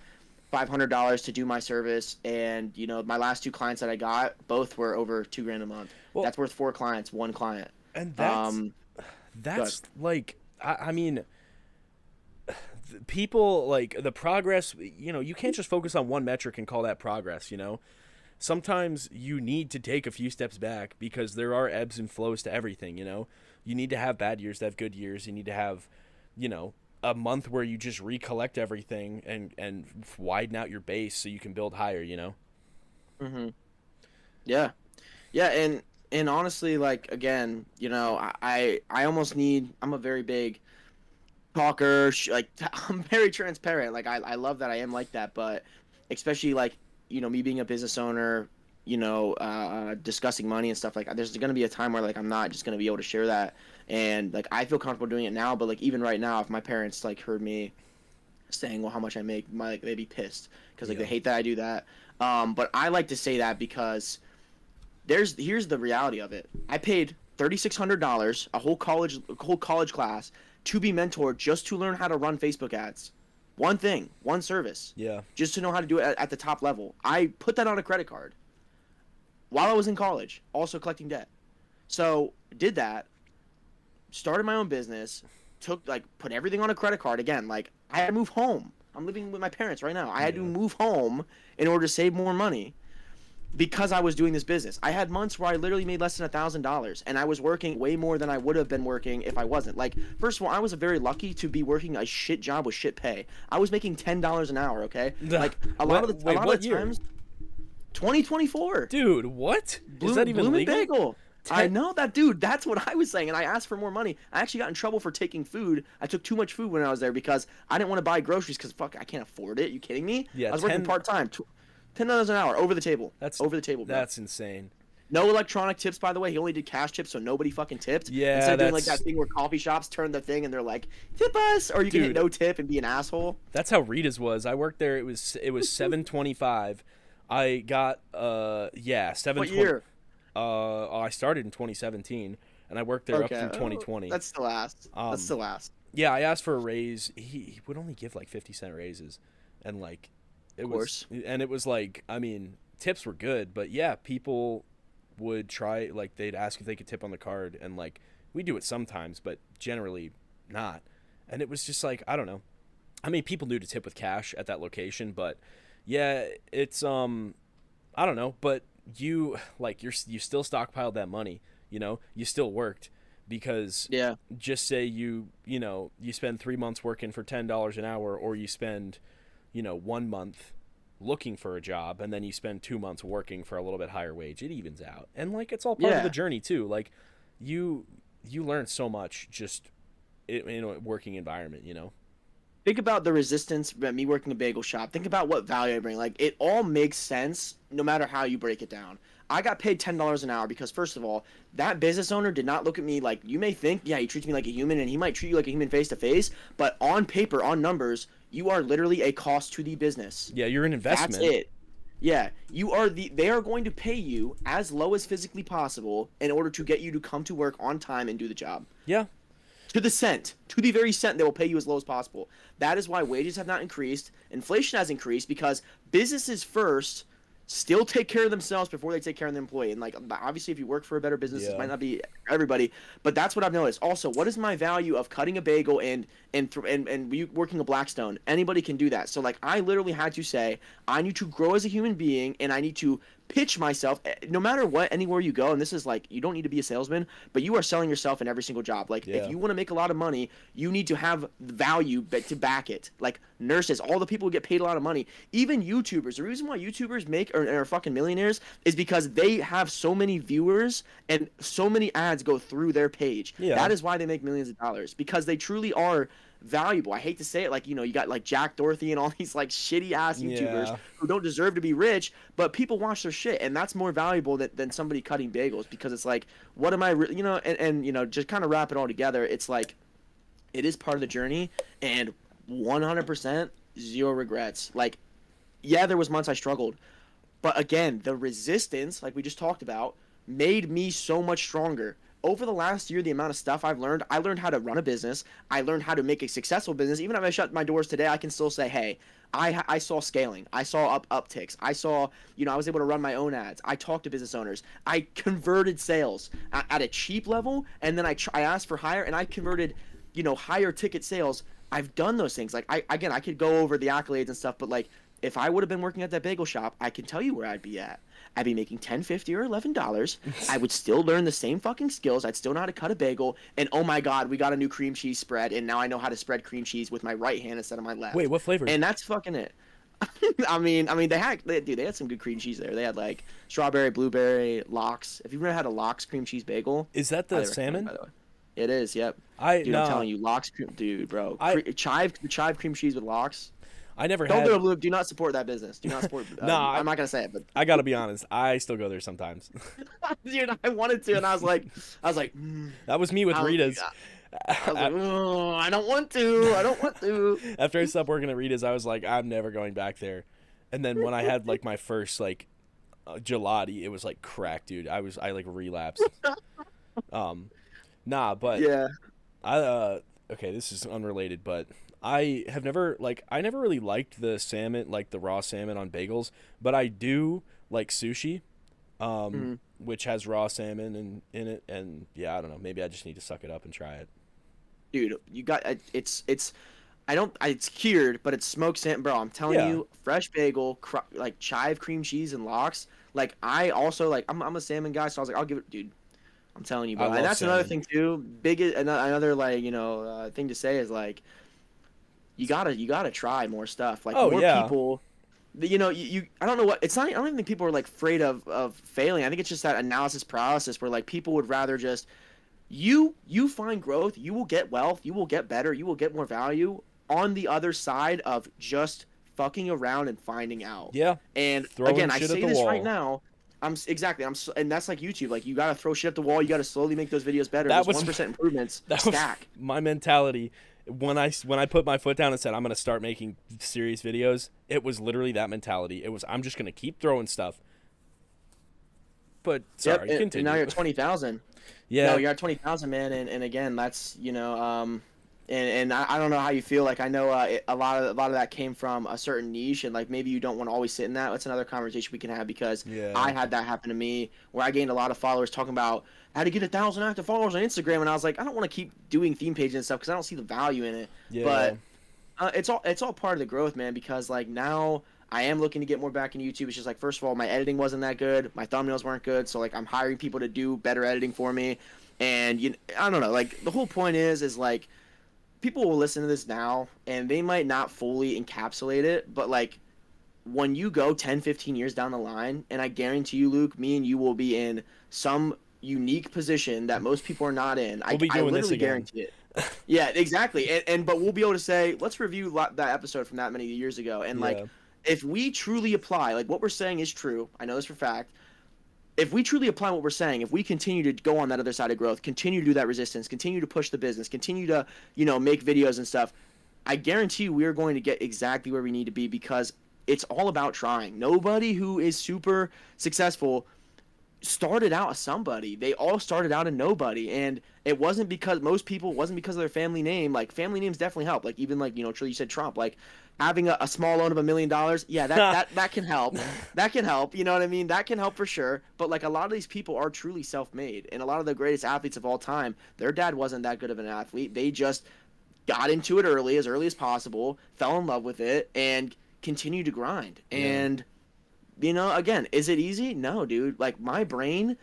$500 to do my service, and my last 2 clients that I got, both were over $2,000 a month. Well, that's worth 4 clients, 1 client. And that's like, I mean, people, like, the progress, you can't just focus on one metric and call that progress. Sometimes you need to take a few steps back because there are ebbs and flows to everything. You need to have bad years to have good years. You need to have a month where you just recollect everything and widen out your base so you can build higher. Mm-hmm. Yeah. And honestly, like, again, I almost need, I'm a very big talker, like, I'm very transparent. Like, I love that I am like that, but especially, like, me being a business owner, discussing money and stuff, like, there's going to be a time where, like, I'm not just going to be able to share that. And, like, I feel comfortable doing it now, but, like, even right now, if my parents, like, heard me saying, well, how much I make, like, they'd be pissed because, like, they hate that I do that. But I like to say that because here's the reality of it. I paid $3,600, a whole college class, to be mentored just to learn how to run Facebook ads. One thing, one service. Yeah. Just to know how to do it at the top level. I put that on a credit card while I was in college, also collecting debt. So did that, started my own business, put everything on a credit card. Again, like I had to move home. I'm living with my parents right now. I had to move home in order to save more money because I was doing this business. I had months where I literally made less than $1,000, and I was working way more than I would have been working if I wasn't. Like, first of all, I was very lucky to be working a shit job with shit pay. I was making $10 an hour. Okay, like a lot of the times. 2024. Dude, what? Is that even legal? Bagel. I know that, dude. That's what I was saying, and I asked for more money. I actually got in trouble for taking food. I took too much food when I was there because I didn't want to buy groceries because fuck, I can't afford it. You kidding me? Yeah, I was working part time, $10 an hour over the table. That's over the table. Bro. That's insane. No electronic tips, by the way. He only did cash tips, so nobody fucking tipped. Yeah, instead of doing like that thing where coffee shops turn the thing and they're like, tip us, or you can hit no tip and be an asshole. That's how Rita's was. I worked there. It was $7.25. I got 7. What year? I started in 2017, and I worked there up through 2020. That's the last. That's the last. Yeah, I asked for a raise. He would only give like 50-cent raises, and like, it was like, I mean, tips were good, but yeah, people would try, like, they'd ask if they could tip on the card, and like, we do it sometimes, but generally not. And it was just like, I don't know. I mean, people knew to tip with cash at that location, but yeah, it's I don't know, but you still stockpiled that money, you still worked, because just say you spend 3 months working for $10 an hour, or you spend 1 month looking for a job, and then you spend 2 months working for a little bit higher wage. It evens out, and like, it's all part of the journey too. Like, you learn so much just in a working environment. Think about the resistance of me working a bagel shop. Think about what value I bring. Like, it all makes sense no matter how you break it down. I got paid $10 an hour because, first of all, that business owner did not look at me like, you may think, yeah, he treats me like a human, and he might treat you like a human face to face, but on paper, on numbers, you are literally a cost to the business. Yeah, you're an investment. That's it. Yeah, they are going to pay you as low as physically possible in order to get you to come to work on time and do the job. Yeah. To the very cent, they will pay you as low as possible. That is why wages have not increased. Inflation has increased because businesses first still take care of themselves before they take care of the employee. And like, obviously, if you work for a better business, it might not be everybody, but that's what I've noticed. Also, what is my value of cutting a bagel and working a Blackstone? Anybody can do that. So like, I literally had to say, I need to grow as a human being, and I need to pitch myself no matter what, anywhere you go. And this is like, you don't need to be a salesman, but you are selling yourself in every single job. Like, if you want to make a lot of money, you need to have value to back it. Like nurses, all the people who get paid a lot of money, even YouTubers. The reason why YouTubers make or are fucking millionaires is because they have so many viewers and so many ads go through their page. That is why they make millions of dollars, because they truly are valuable. I hate to say it, like, you got like Jack Dorothy and all these like shitty ass YouTubers who don't deserve to be rich, but people watch their shit, and that's more valuable than somebody cutting bagels, because it's like, what am I and just kind of wrap it all together, it's like, it is part of the journey, and 100% zero regrets. Like, yeah, there was months I struggled, but again, the resistance, like we just talked about, made me so much stronger. Over the last year, the amount of stuff I learned how to run a business. I learned how to make a successful business. Even if I shut my doors today, I can still say, hey, I saw scaling. I saw upticks. I saw, I was able to run my own ads. I talked to business owners. I converted sales at a cheap level, and then I asked for higher, and I converted, higher ticket sales. I've done those things. Like, I could go over the accolades and stuff, but like, if I would have been working at that bagel shop, I can tell you where I'd be at. I'd be making $10.50 or $11. I would still learn the same fucking skills. I'd still know how to cut a bagel. And oh my God, we got a new cream cheese spread, and now I know how to spread cream cheese with my right hand instead of my left. Wait, what flavor? And that's fucking it. I mean, they had some good cream cheese there. They had like strawberry, blueberry, lox. If you've never had a lox cream cheese bagel, is that the salmon? By the way, it is. Yep. I'm telling you, lox cream, dude, bro. Chive cream cheese with lox. I never Don't had. go to Luke. Do not support that business. Do not support. No, I'm not gonna say it, but I gotta be honest. I still go there sometimes. Dude, I wanted to, and I was like, that was me with Rita's. I was like, oh, I don't want to. After I stopped working at Rita's, I was like, I'm never going back there. And then when I had like my first like gelati, it was like crack, dude. I like relapsed. Um, nah, but Yeah. I okay, this is unrelated, but I have never I never really liked the salmon, like the raw salmon on bagels, but I do like sushi, Mhm. which has raw salmon in it, and yeah, I don't know, maybe I just need to suck it up and try it. Dude, you got it's I don't it's cured, but it's smoked salmon, bro. I'm telling Yeah, you, fresh bagel, like chive cream cheese and lox. Like I also like I'm a salmon guy, so I was like I'll give it, dude. I'm telling you, I bro. And love that's another salmon. thing too. Big another like thing to say is like you gotta try more stuff. Like Oh more yeah, people. You I don't know what it's not. I don't even think people are like afraid of failing. I think it's just that analysis paralysis where like people would rather just you find growth, you will get wealth, you will get better, you will get more value on the other side of just fucking around and finding out. yeah, And throwing again, I shit at say the this right wall. now. Exactly. And that's like YouTube. Like you gotta throw shit at the wall. You gotta slowly make those videos better. That Those was 1% improvements that was stack. my mentality when I put my foot down and said I'm gonna start making serious videos. It was literally that mentality. It was I'm just gonna keep throwing stuff. But Yep. sorry, And now continue. you're at 20,000. No, Yeah, you're at 20,000, man. And again, that's and I don't know how you feel. Like I know a lot of that came from a certain niche, and like maybe you don't want to always sit in that. That's another conversation we can have because I yeah, had that happen to me where I gained a lot of followers talking about how to get 1,000 active followers on Instagram, and I was like, I don't want to keep doing theme pages and stuff because I don't see the value in it. yeah. But it's all part of the growth, man. Because like now I am looking to get more back in YouTube. It's just like first of all, my editing wasn't that good, my thumbnails weren't good, so like I'm hiring people to do better editing for me, and I don't know. Like the whole point is like people will listen to this now and they might not fully encapsulate it, but like when you go 10, 15 years down the line, and I guarantee you, Luke, me and you will be in some unique position that most people are not in. We'll I, be I doing this literally again. guarantee it. Yeah, exactly. And but we'll be able to say, let's review that episode from that many years ago. And like, Yeah. if we truly apply, like what we're saying is true, I know this for a fact. If we truly apply what we're saying, if we continue to go on that other side of growth, continue to do that resistance, continue to push the business, continue to, make videos and stuff, I guarantee you we are going to get exactly where we need to be because it's all about trying. Nobody who is super successful started out as somebody. They all started out a nobody, and it wasn't because most people wasn't because of their family name. Like family names definitely help. Like even like you said Trump. Like having a small loan of $1 million, yeah, that can help. That can help. You know what I mean? That can help for sure. But like a lot of these people are truly self-made, and a lot of the greatest athletes of all time, their dad wasn't that good of an athlete. They just got into it as early as possible, fell in love with it, and continued to grind. Yeah. And again, is it easy? No, dude. Like my brain,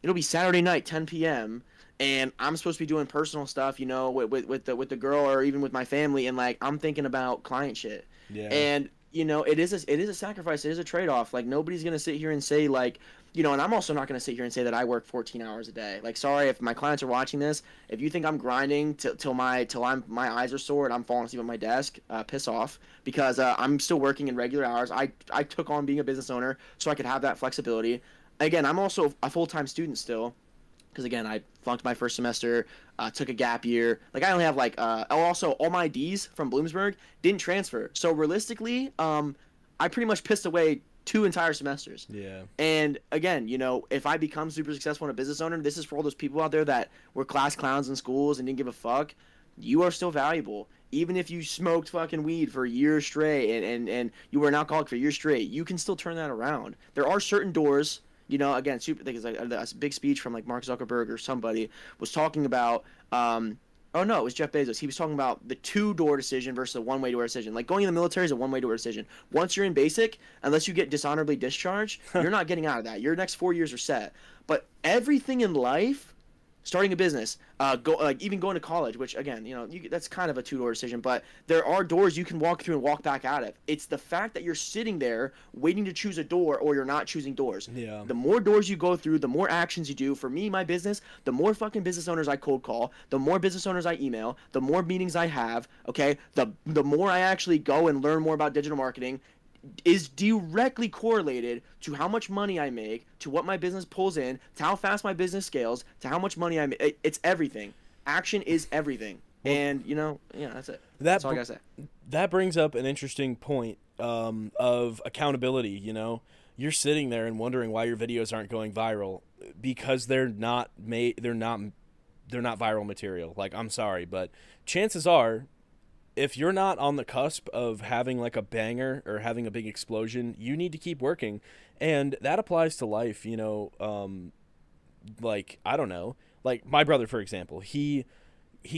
it'll be Saturday night, 10 p.m., and I'm supposed to be doing personal stuff, with the girl or even with my family, and like I'm thinking about client shit. Yeah. And it is a sacrifice. It is a trade off. Like nobody's gonna sit here and say like, and I'm also not gonna sit here and say that I work 14 hours a day. Like, sorry if my clients are watching this. If you think I'm grinding till my eyes are sore and I'm falling asleep at my desk, piss off because I'm still working in regular hours. I took on being a business owner so I could have that flexibility. Again, I'm also a full time student still because again I flunked my first semester, took a gap year. Like I only have like also all my D's from Bloomsburg didn't transfer. So realistically, I pretty much pissed away 2 entire semesters. Yeah. And again, if I become super successful and a business owner, this is for all those people out there that were class clowns in schools and didn't give a fuck. You are still valuable. Even if you smoked fucking weed for years straight and you were an alcoholic for years straight, you can still turn that around. There are certain doors, again, super. I think it's like a big speech from like Mark Zuckerberg or somebody was talking about. Oh no, it was Jeff Bezos. He was talking about the two-door decision versus a one-way door decision. Like going in the military is a one-way door decision. Once you're in basic, unless you get dishonorably discharged, you're not getting out of that. Your next 4 years are set. But everything in life, starting a business, even going to college, which again, that's kind of a two-door decision, but there are doors you can walk through and walk back out of. It's the fact that you're sitting there waiting to choose a door or you're not choosing doors. Yeah. The more doors you go through, the more actions you do. For me, my business, the more fucking business owners I cold call, the more business owners I email, the more meetings I have, okay? The more I actually go and learn more about digital marketing, is directly correlated to how much money I make, to what my business pulls in, to how fast my business scales, to how much money I make. It's everything. Action is everything. Well, And, yeah, that's it. that That's all I got to say. that brings up an interesting point of accountability. You're sitting there and wondering why your videos aren't going viral. because they're not viral material. Like, I'm sorry, but chances are, if you're not on the cusp of having like a banger or having a big explosion, you need to keep working. And that applies to life, like, I don't know. Like my brother, for example, he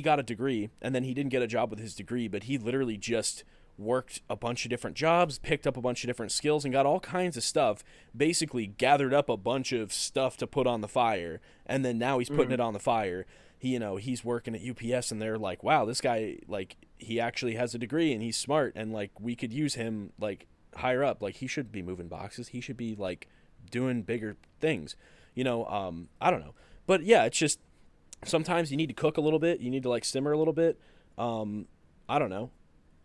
got a degree and then he didn't get a job with his degree, but he literally just worked a bunch of different jobs, picked up a bunch of different skills, and got all kinds of stuff, basically gathered up a bunch of stuff to put on the fire, and then now he's putting it on the fire. He's working at UPS, and they're like, wow, this guy, like, he actually has a degree and he's smart, and like we could use him like higher up. Like, he should be moving boxes, he should be like doing bigger things. I don't know. But yeah, it's just sometimes you need to cook a little bit, you need to like simmer a little bit. I don't know.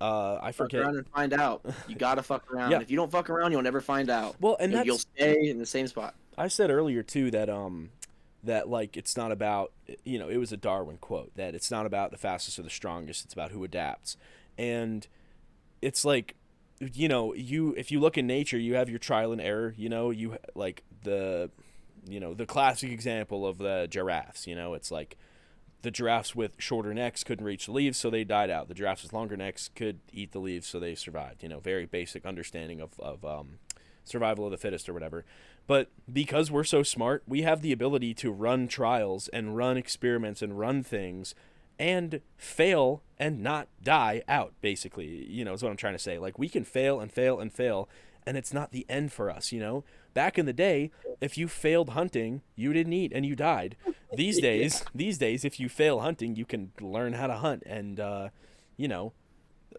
I forget. Fuck around and find out. You gotta fuck around. Yeah. If you don't fuck around, you'll never find out. Well, and you'll stay in the same spot. I said earlier too that that like it's not about, it was a Darwin quote, that it's not about the fastest or the strongest, it's about who adapts. And it's like, if you look in nature, you have your trial and error. You like the classic example of the giraffes. It's like the giraffes with shorter necks couldn't reach the leaves, so they died out. The giraffes with longer necks could eat the leaves, so they survived. Very basic understanding of survival of the fittest or whatever. But because we're so smart, we have the ability to run trials and run experiments and run things and fail and not die out, basically, is what I'm trying to say. Like, we can fail and fail and fail, and it's not the end for us. Back in the day, if you failed hunting, you didn't eat and you died. These days, if you fail hunting, you can learn how to hunt, and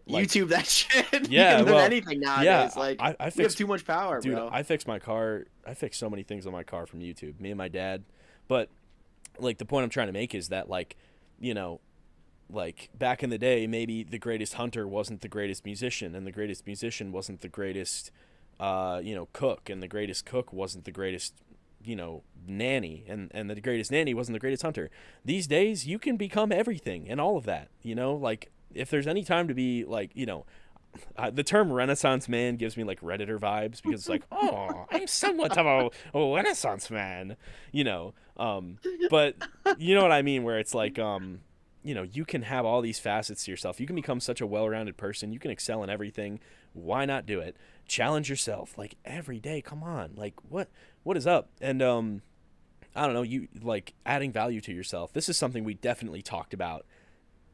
like, YouTube that shit. Yeah, you can well, anything nowadays. yeah, Like, we have too much power, dude, bro. I fixed my car. I fixed so many things on my car from YouTube. Me and my dad. But like, the point I'm trying to make is that, like, like back in the day, maybe the greatest hunter wasn't the greatest musician, and the greatest musician wasn't the greatest cook, and the greatest cook wasn't the greatest nanny, and the greatest nanny wasn't the greatest hunter. These days you can become everything and all of that. Like, if there's any time to be like, the term Renaissance man gives me like Redditor vibes, because it's like, oh, I'm somewhat of a Renaissance man, but you know what I mean, where it's like, you can have all these facets to yourself. You can become such a well-rounded person. You can excel in everything. Why not do it? Challenge yourself, like, every day. Come on, like, what is up? And I don't know, you like adding value to yourself. This is something we definitely talked about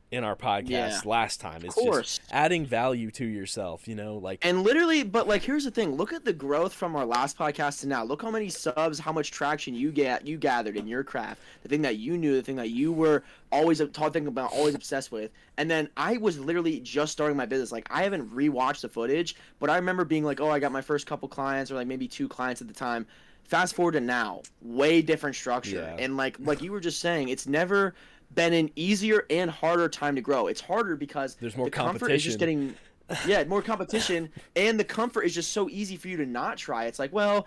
in our podcast last time. It's just adding value to yourself, like, and literally, but like, here's the thing, look at the growth from our last podcast to now. Look how many subs, how much traction you gathered in your craft, the thing that you knew, the thing that you were always talking about, always obsessed with. And then I was literally just starting my business. Like, I haven't rewatched the footage, but I remember being like, oh, I got my first couple clients, or like maybe 2 clients at the time. Fast forward to now, way different structure. And like you were just saying, it's never been an easier and harder time to grow. It's harder because there's more the comfort is just getting more competition, and the comfort is just so easy for you to not try. It's like, well,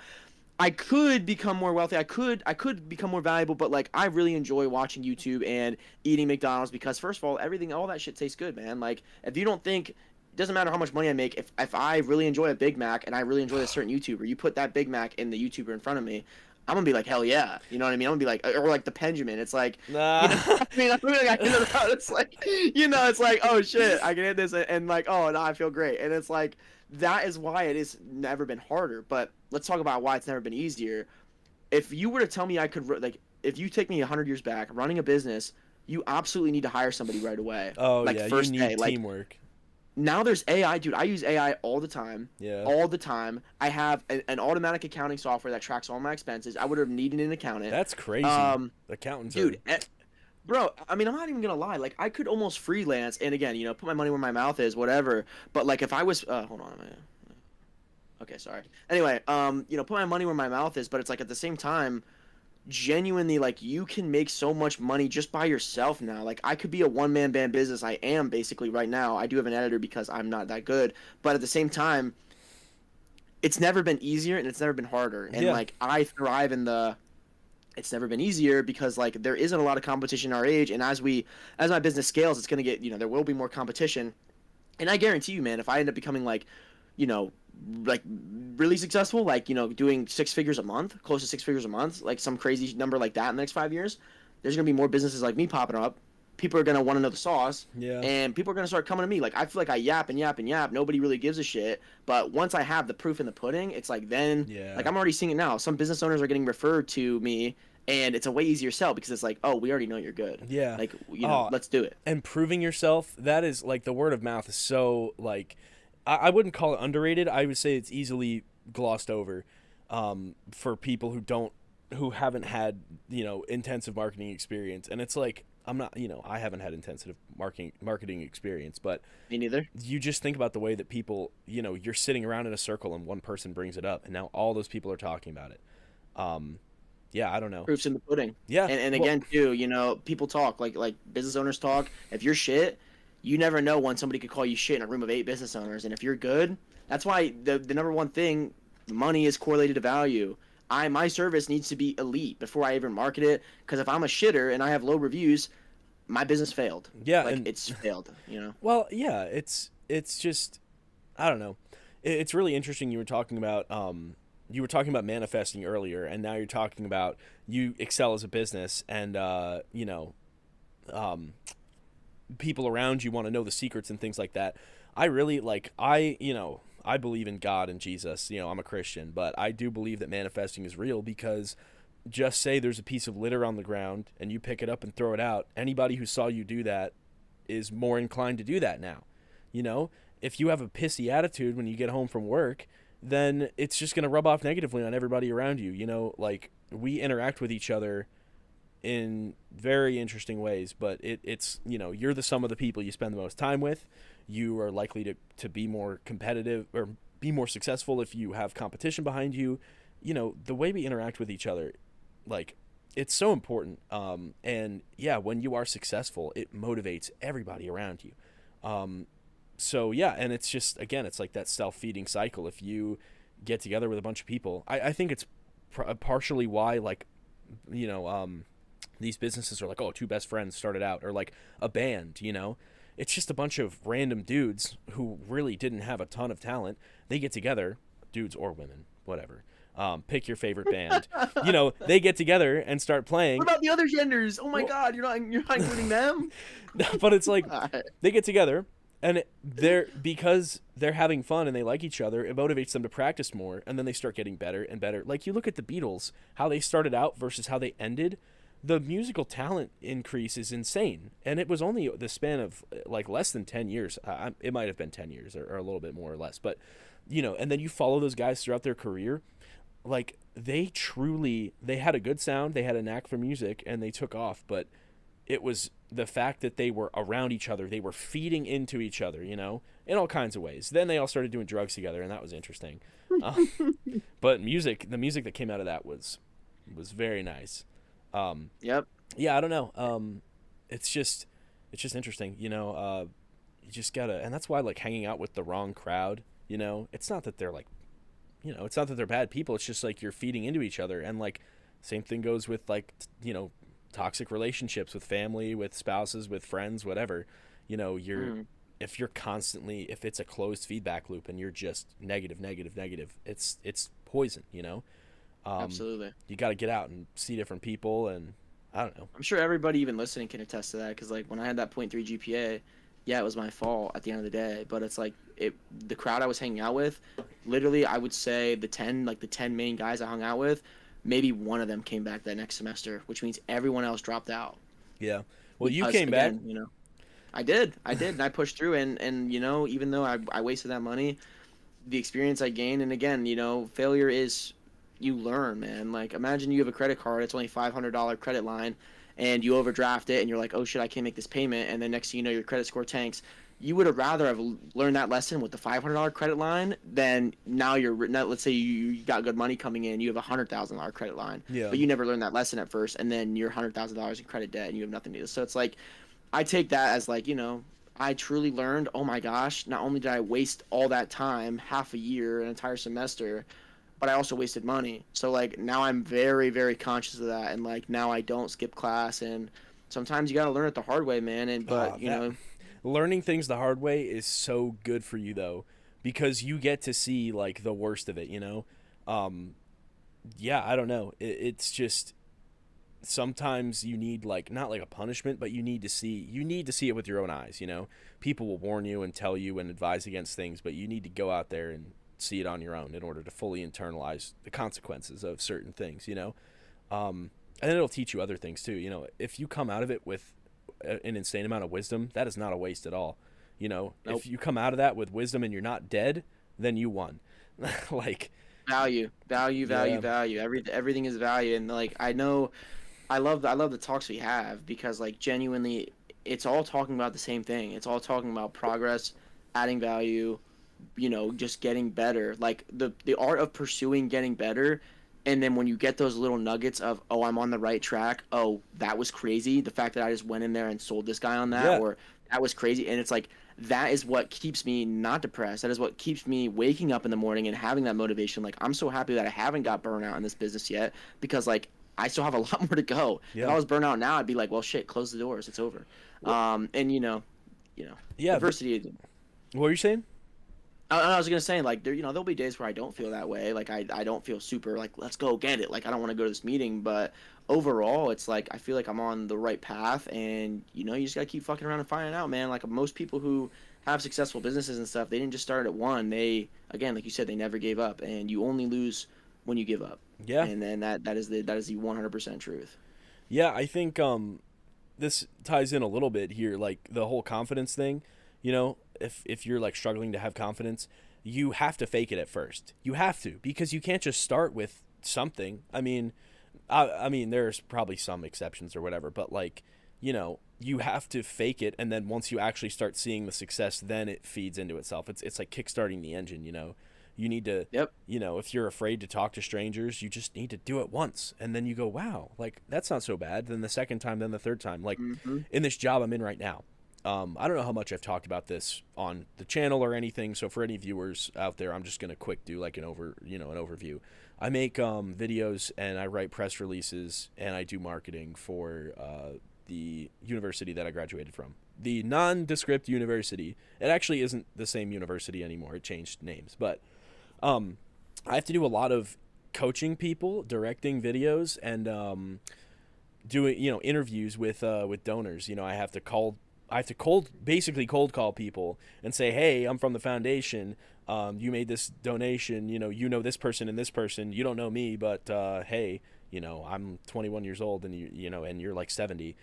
I could become more wealthy, I could become more valuable, but like, I really enjoy watching YouTube and eating McDonald's because, first of all, all that shit tastes good, man. Like, if you don't think, it doesn't matter how much money I make, if I really enjoy a Big Mac and I really enjoy a certain YouTuber, you put that Big Mac in the YouTuber in front of me, I'm gonna be like, hell yeah, you know what I mean? I'm gonna be like, or like the Benjamin. It's like, it's like, it's like, oh shit, I can hit this, and like, oh, no, I feel great, and it's like, that is why it has never been harder. But let's talk about why it's never been easier. If you were to tell me I could, like, if you take me 100 years back, running a business, you absolutely need to hire somebody right away. Oh, like, yeah, first you need day, teamwork. Now there's AI, dude. I use AI all the time. Yeah. All the time. I have an automatic accounting software that tracks all my expenses. I would have needed an accountant. That's crazy. Accountants, dude. Bro, I mean, I'm not even gonna lie. Like, I could almost freelance, and again, put my money where my mouth is, whatever. But like, if I was, hold on a minute. Okay, sorry. Anyway, put my money where my mouth is, but it's like, at the same time, genuinely, like, you can make so much money just by yourself now. Like, I could be a one-man band business. I am basically right now. I do have an editor because I'm not that good, but at the same time, it's never been easier and it's never been harder. And like, I thrive in the it's never been easier because, like, there isn't a lot of competition our age, and as my business scales, it's going to get, there will be more competition. And I guarantee you, man, if I end up becoming, like, like really successful, like doing 6 figures a month, close to 6 figures a month, like some crazy number like that in the next 5 years, there's gonna be more businesses like me popping up. People are gonna want to know the sauce, Yeah. and people are gonna start coming to me. Like I feel like I yap and yap and yap. Nobody really gives a shit. But once I have the proof in the pudding, it's like then, Yeah. like I'm already seeing it now. Some business owners are getting referred to me, and it's a way easier sell because it's like, oh, we already know you're good. Yeah. Like Oh, let's do it. and proving yourself, that is like the word of mouth is so like I wouldn't call it underrated. I would say it's easily glossed over for people who haven't had intensive marketing experience. And it's like I'm not I haven't had intensive marketing experience, but Me neither. you just think about the way that people you're sitting around in a circle and one person brings it up, and now all those people are talking about it. Yeah, I don't know. Proofs in the pudding. Yeah, And well, again too, people talk like business owners talk. If you're shit, you never know when somebody could call you shit in a room of 8 business owners. And if you're good, that's why the number one thing, money is correlated to value. My service needs to be elite before I even market it. Because if I'm a shitter and I have low reviews, my business failed. yeah, Like and it's failed. well, yeah, it's just I don't know. It's really interesting. You were talking about manifesting earlier, and now you're talking about you excel as a business, and um, people around you want to know the secrets and things like that. I really I believe in God and Jesus. I'm a Christian, but I do believe that manifesting is real because just say there's a piece of litter on the ground and you pick it up and throw it out. Anybody who saw you do that is more inclined to do that now. If you have a pissy attitude when you get home from work, then it's just going to rub off negatively on everybody around you. Like we interact with each other in very interesting ways, but it's you're the sum of the people you spend the most time with. You are likely to be more competitive or be more successful if you have competition behind you. The way we interact with each other, like it's so important. And yeah, when you are successful, it motivates everybody around you. So yeah, and it's just again, it's like that self-feeding cycle. If you get together with a bunch of people, I think it's partially why like these businesses are like, oh, two best friends started out, or like a band. It's just a bunch of random dudes who really didn't have a ton of talent. They get together, dudes or women, whatever. Pick your favorite band. They get together and start playing. What about the other genders? Oh my Well, God, you're not including them. but it's like God. they get together and because they're having fun and they like each other, it motivates them to practice more, and then they start getting better and better. Like you look at the Beatles, how they started out versus how they ended. The musical talent increase is insane, and it was only the span of like less than 10 years. It might have been 10 years or a little bit more or less, but and then you follow those guys throughout their career. Like they had a good sound, they had a knack for music, and they took off. But it was the fact that they were around each other, they were feeding into each other, in all kinds of ways. Then they all started doing drugs together, and that was interesting. But the music that came out of that was very nice. Yep. Yeah, I don't know. It's just interesting, you just gotta, and that's why like hanging out with the wrong crowd, it's not that they're like, it's not that they're bad people. It's just like you're feeding into each other, and like same thing goes with like toxic relationships with family, with spouses, with friends, whatever. You're if it's a closed feedback loop and you're just negative, it's poison. Absolutely. You got to get out and see different people, and I don't know. I'm sure everybody even listening can attest to that because like when I had that .3 GPA, yeah, it was my fault at the end of the day. But it's like the crowd I was hanging out with, literally, I would say the 10 main guys I hung out with, maybe one of them came back that next semester, which means everyone else dropped out. Yeah. Well, you Because, came back. again, I did, and I pushed through, and even though I wasted that money, the experience I gained, and again, failure is you learn, man. Like imagine you have a credit card, it's only $500 credit line, and you overdraft it, and you're like, oh shit, I can't make this payment, and then next thing you know, your credit score tanks. You would have rather have learned that lesson with the $500 credit line than now let's say you got good money coming in, you have a $100,000 credit line, Yeah. but you never learned that lesson at first, and then you're $100,000 in credit debt, and you have nothing to do. So it's like, I take that as like, I truly learned, oh my gosh, not only did I waste all that time, half a year, an entire semester, but I also wasted money. So like now I'm very, very conscious of that, and like now I don't skip class, and sometimes you gotta learn it the hard way, man. And but Learning things the hard way is so good for you though, because you get to see like the worst of it, you know. Um, yeah, I don't know. It's just sometimes you need like not like a punishment, but you need to see it with your own eyes, you know. People will warn you and tell you and advise against things, but you need to go out there and see it on your own in order to fully internalize the consequences of certain things, you know. And then it'll teach you other things too, you know. If you come out of it with an insane amount of wisdom, that is not a waste at all, you know. Nope. If you come out of that with wisdom and you're not dead, then you won. Like, Value, value, value, yeah, value. Everything is value, and like I know, I love the talks we have because like genuinely, it's all talking about the same thing. It's all talking about progress, adding value, just getting better. Like the art of pursuing getting better, and then when you get those little nuggets of, oh, I'm on the right track. Oh, that was crazy. The fact that I just went in there and sold this guy on that, yeah, or that was crazy. And it's like that is what keeps me not depressed. That is what keeps me waking up in the morning and having that motivation. Like I'm so happy that I haven't got burnout in this business yet because like I still have a lot more to go. If yeah. I was burnt out now, I'd be like, well, shit, close the doors. It's over. What? And Yeah, but adversity. what were you saying? I was gonna say like there'll be days where I don't feel that way. Like I don't feel super like let's go get it. Like I don't want to go to this meeting, but overall it's like I feel like I'm on the right path, and you just gotta keep fucking around and finding out, man. Like most people who have successful businesses and stuff, they didn't just start at one. They again, like you said, they never gave up, and you only lose when you give up. Yeah, And then that is the 100% truth. yeah. I think this ties in a little bit here, like the whole confidence thing. You know, if you're like struggling to have confidence, you have to fake it at first. You have to, because you can't just start with something. I mean, there's probably some exceptions or whatever, but like, you have to fake it, and then once you actually start seeing the success, then it feeds into itself. It's like kickstarting the engine. You know, you need to. Yep. If you're afraid to talk to strangers, you just need to do it once, and then you go, wow, like that's not so bad. Then the second time, then the third time, like Mm-hmm. in this job I'm in right now. I don't know how much I've talked about this on the channel or anything. So for any viewers out there, I'm just gonna quick do like an overview. I make videos and I write press releases and I do marketing for the university that I graduated from, the nondescript university. It actually isn't the same university anymore. It changed names, but I have to do a lot of coaching people, directing videos, and doing interviews with donors. I have to basically cold call people and say, hey, I'm from the foundation. You made this donation. This person and this person. You don't know me, but hey, I'm 21 years old, and and you're like 70,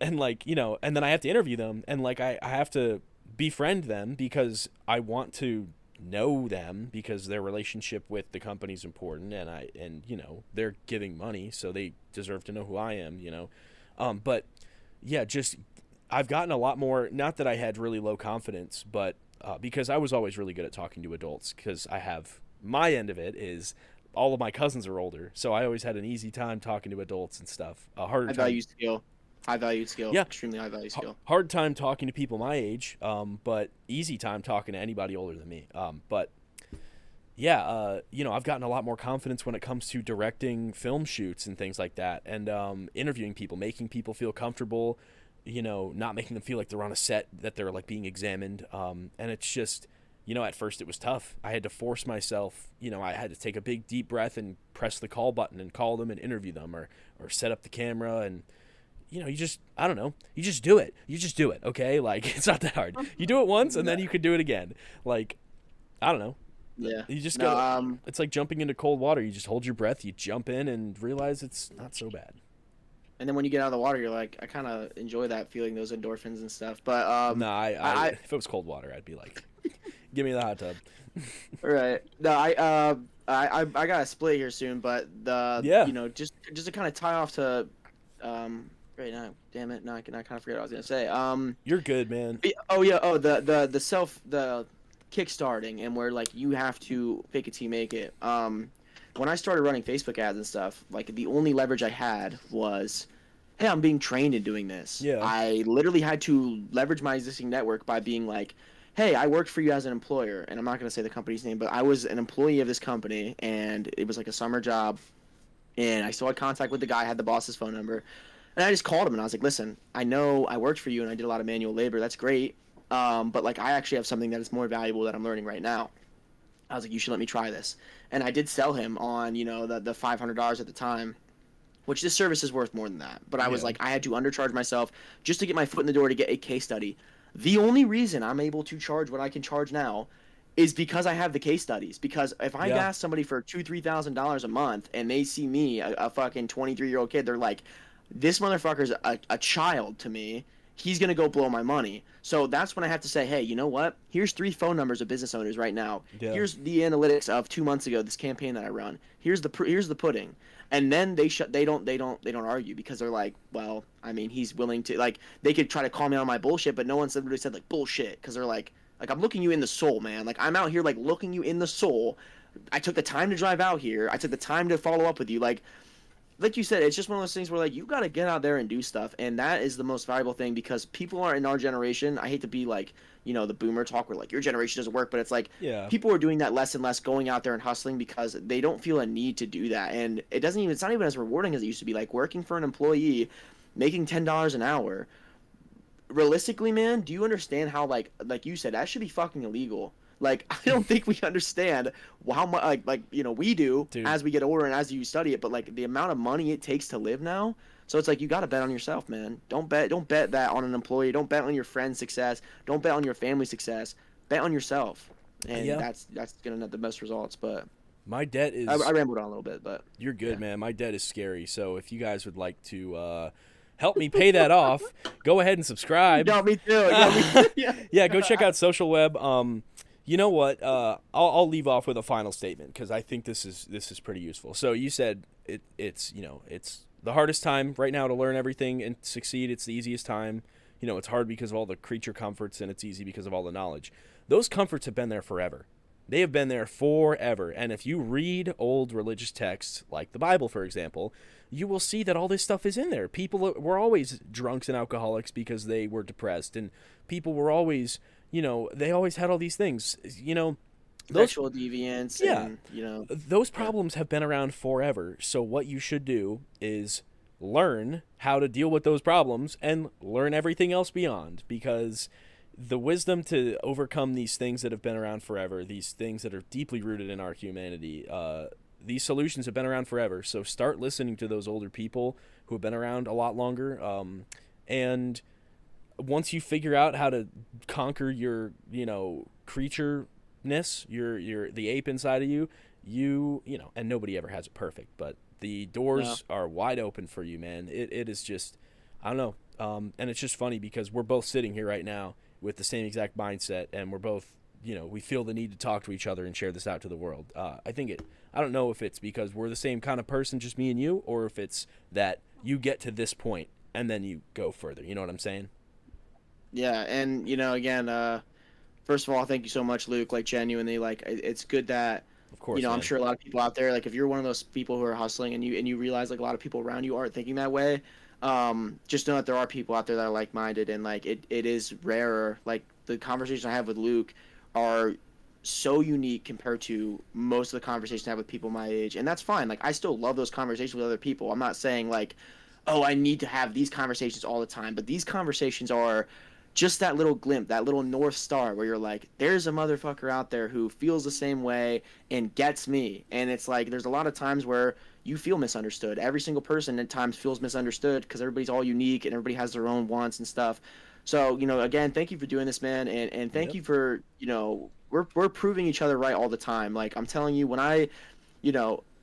and like and then I have to interview them, and like I have to befriend them because I want to know them because their relationship with the company is important, and they're giving money, so they deserve to know who I am. But yeah, just I've gotten a lot more. Not that I had really low confidence, but because I was always really good at talking to adults. Because I have my end of it is all of my cousins are older, so I always had an easy time talking to adults and stuff. A harder High time. value skill. High value skill. Yeah, Extremely high value skill. hard time talking to people my age, but easy time talking to anybody older than me. But yeah, I've gotten a lot more confidence when it comes to directing film shoots and things like that, and interviewing people, making people feel comfortable, not making them feel like they're on a set, that they're like being examined. And it's just, at first it was tough. I had to force myself, I had to take a big deep breath and press the call button and call them and interview them, or set up the camera, and I don't know, you just do it. You just do it, okay? Like, it's not that hard. You do it once, and then you could do it again. Like, I don't know. Yeah. You just No, go. It's like jumping into cold water. You just hold your breath, you jump in, and realize it's not so bad. and then when you get out of the water, you're like, I kind of enjoy that feeling, those endorphins and stuff. But Nah, I if it was cold water, I'd be like, give me the hot tub. right. No, I got a split here soon, but Yeah. just to kind of tie off to right now, damn it, now I kind of forget what I was gonna say. You're good, man. Oh yeah, the kickstarting, and where like you have to fake it till you make it. When I started running Facebook ads and stuff, like the only leverage I had was, hey, I'm being trained in doing this. Yeah. I literally had to leverage my existing network by being like, hey, I worked for you as an employer, and I'm not gonna say the company's name, but I was an employee of this company, and it was like a summer job, and I still had contact with the guy, I had the boss's phone number, and I just called him and I was like, listen, I know I worked for you and I did a lot of manual labor. That's great. But like I actually have something that is more valuable that I'm learning right now. I was like, you should let me try this. And I did sell him on, the $500 at the time, which this service is worth more than that. But I was Yeah. like, I had to undercharge myself just to get my foot in the door to get a case study. The only reason I'm able to charge what I can charge now is because I have the case studies. Because if I Yeah. ask somebody for $2,000-3,000 a month and they see me, a fucking 23-year-old kid, they're like, this motherfucker's a child to me. He's gonna go blow my money. So that's when I have to say, hey, you know what? Here's 3 phone numbers of business owners right now. Yeah. Here's the analytics of 2 months ago. This campaign that I run. Here's the pudding. And then they don't argue because they're like, well, I mean, he's willing to, like, they could try to call me on my bullshit, but no one's literally said like bullshit because they're like I'm looking you in the soul, man. Like I'm out here like looking you in the soul. I took the time to drive out here. I took the time to follow up with you. Like you said, it's just one of those things where like you got to get out there and do stuff, and that is the most valuable thing because people are in our generation. I hate to be like the boomer talk where like your generation doesn't work, but it's like Yeah. people are doing that less and less, going out there and hustling because they don't feel a need to do that, and it's not even as rewarding as it used to be. Like working for an employee, making $10 an hour. Realistically, man, do you understand how like you said that should be fucking illegal? Like I don't think we understand how much we do Dude. as we get older and as you study it, but like the amount of money it takes to live now. So it's like you got to bet on yourself, man. Don't bet that on an employee. Don't bet on your friend's success. Don't bet on your family's success. Bet on yourself, and Yeah. that's gonna have the best results. But My debt is. I rambled on a little bit, but You're good, yeah. man. My debt is scary. So if you guys would like to help me pay that off, go ahead and subscribe. No, me too. Yeah. Yeah, go check out Social Web. You know what? I'll leave off with a final statement because I think this is pretty useful. So you said it's the hardest time right now to learn everything and succeed. It's the easiest time. It's hard because of all the creature comforts, and it's easy because of all the knowledge. Those comforts have been there forever. They have been there forever. And if you read old religious texts, like the Bible, for example, you will see that all this stuff is in there. People were always drunks and alcoholics because they were depressed, and people were always, they always had all these things. Those Sexual deviance. Yeah. And those problems have been around forever. So what you should do is learn how to deal with those problems and learn everything else beyond, because the wisdom to overcome these things that have been around forever, these things that are deeply rooted in our humanity, these solutions have been around forever. So start listening to those older people who have been around a lot longer. And once you figure out how to conquer your, creatureness, your the ape inside of you, and nobody ever has it perfect, but the doors are wide open for you, man. It is just, I don't know. And it's just funny because we're both sitting here right now with the same exact mindset, and we're both, we feel the need to talk to each other and share this out to the world. I don't know if it's because we're the same kind of person, just me and you, or if it's that you get to this point and then you go further. You know what I'm saying? Yeah, and again, first of all, thank you so much, Luke. Like genuinely, like it's good that Of course, I'm man. sure a lot of people out there, like if you're one of those people who are hustling and you realize like a lot of people around you aren't thinking that way, just know that there are people out there that are like-minded, and like it is rarer. Like the conversations I have with Luke are so unique compared to most of the conversations I have with people my age, and that's fine. Like I still love those conversations with other people. I'm not saying like, oh, I need to have these conversations all the time, but these conversations are just that little glimpse, that little North Star where you're like, there's a motherfucker out there who feels the same way and gets me. And it's like, there's a lot of times where you feel misunderstood. Every single person at times feels misunderstood because everybody's all unique and everybody has their own wants and stuff. So, again, thank you for doing this, man. And thank Yep. you for, we're proving each other right all the time. Like I'm telling you, when I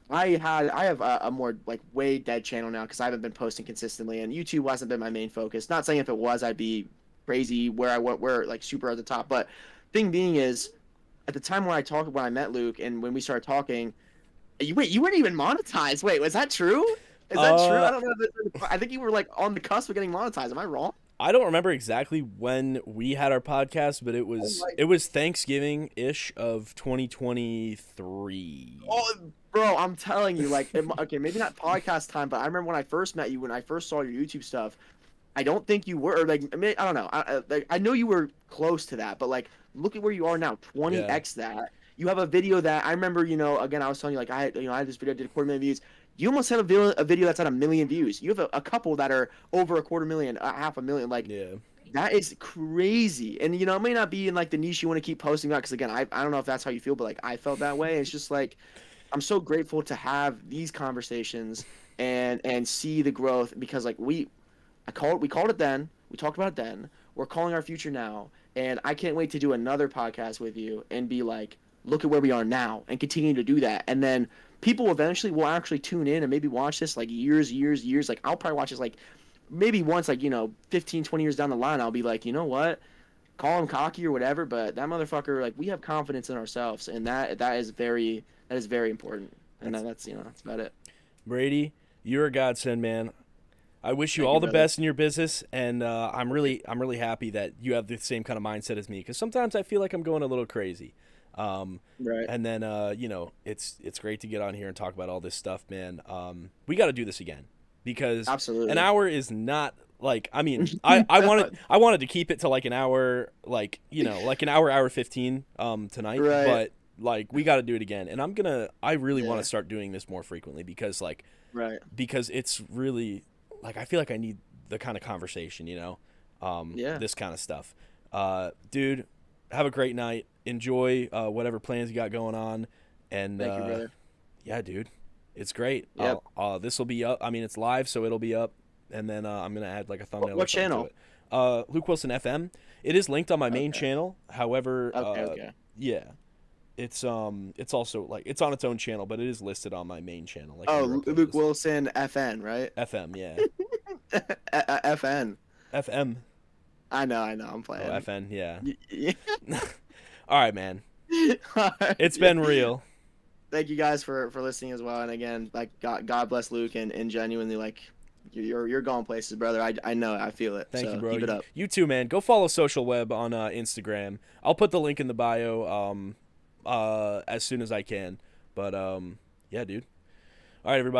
have a more like way dead channel now because I haven't been posting consistently, and YouTube hasn't been my main focus. Not saying if it was, I'd be crazy where I went, where like super at the top. But thing being is, at the time when I met Luke and when we started talking, you weren't even monetized. Wait, was that true? Is that true? I don't know. I think you were like on the cusp of getting monetized. Am I wrong? I don't remember exactly when we had our podcast, but it was Oh, Thanksgiving-ish of 2023. Oh, bro, I'm telling you, like, okay, maybe not podcast time, but I remember when I first met you, when I first saw your YouTube stuff. I don't think you were, or like, I mean, I don't know. I know you were close to that, but like, look at where you are now, 20x that. You have a video that I remember, again, I was telling you, like, I had this video, did 250,000 views. You almost have a video that's at 1 million views. You have a couple that are over 250,000, 500,000. Like, Yeah. That is crazy. And it may not be in like the niche you want to keep posting about because again, I don't know if that's how you feel, but like I felt that way. It's just like I'm so grateful to have these conversations and see the growth because like we called it then, we talked about it then, we're calling our future now, and I can't wait to do another podcast with you and be like, look at where we are now and continue to do that. And then people eventually will actually tune in and maybe watch this like years. Like I'll probably watch this like maybe once like 15 20 years down the line I'll be like, you know what, call him cocky or whatever, but that motherfucker, like we have confidence in ourselves, and that is very important. And that's about it. Brady, you're a godsend, man. I wish you Thank all you, the brother. best in your business, and I'm really happy that you have the same kind of mindset as me. Because sometimes I feel like I'm going a little crazy, Right. and then it's great to get on here and talk about all this stuff, man. We got to do this again because an Absolutely. hour is not like I mean I wanted to keep it to like an hour, like like an hour 15 tonight, Right. but like we got to do it again, and I really want Yeah. to start doing this more frequently because Right. it's really like I feel like I need the kind of conversation, Yeah. this kind of stuff. Dude, have a great night. Enjoy whatever plans you got going on, and Thank you, brother. yeah, dude, it's great. Yep. This will be up. I mean, it's live, so it'll be up, and then I'm gonna add like a thumbnail or What something to channel? it. Luke Wilson FM. It is linked on my main Okay. channel. However, Okay. yeah, it's also like it's on its own channel, but it is listed on my main channel, like Oh, hero Luke playlist. Wilson FN, right? FM, yeah. FN. FM. I know. I'm Oh, playing. FN, yeah. Yeah. All right, man. All right. It's been real. Thank you guys for listening as well. And again, like God bless Luke and genuinely like you're going places, brother. I know. I feel it. Thank So you, bro. keep it up. You too, man. Go follow Social Web on Instagram. I'll put the link in the bio as soon as I can. But yeah, dude. All right, everybody.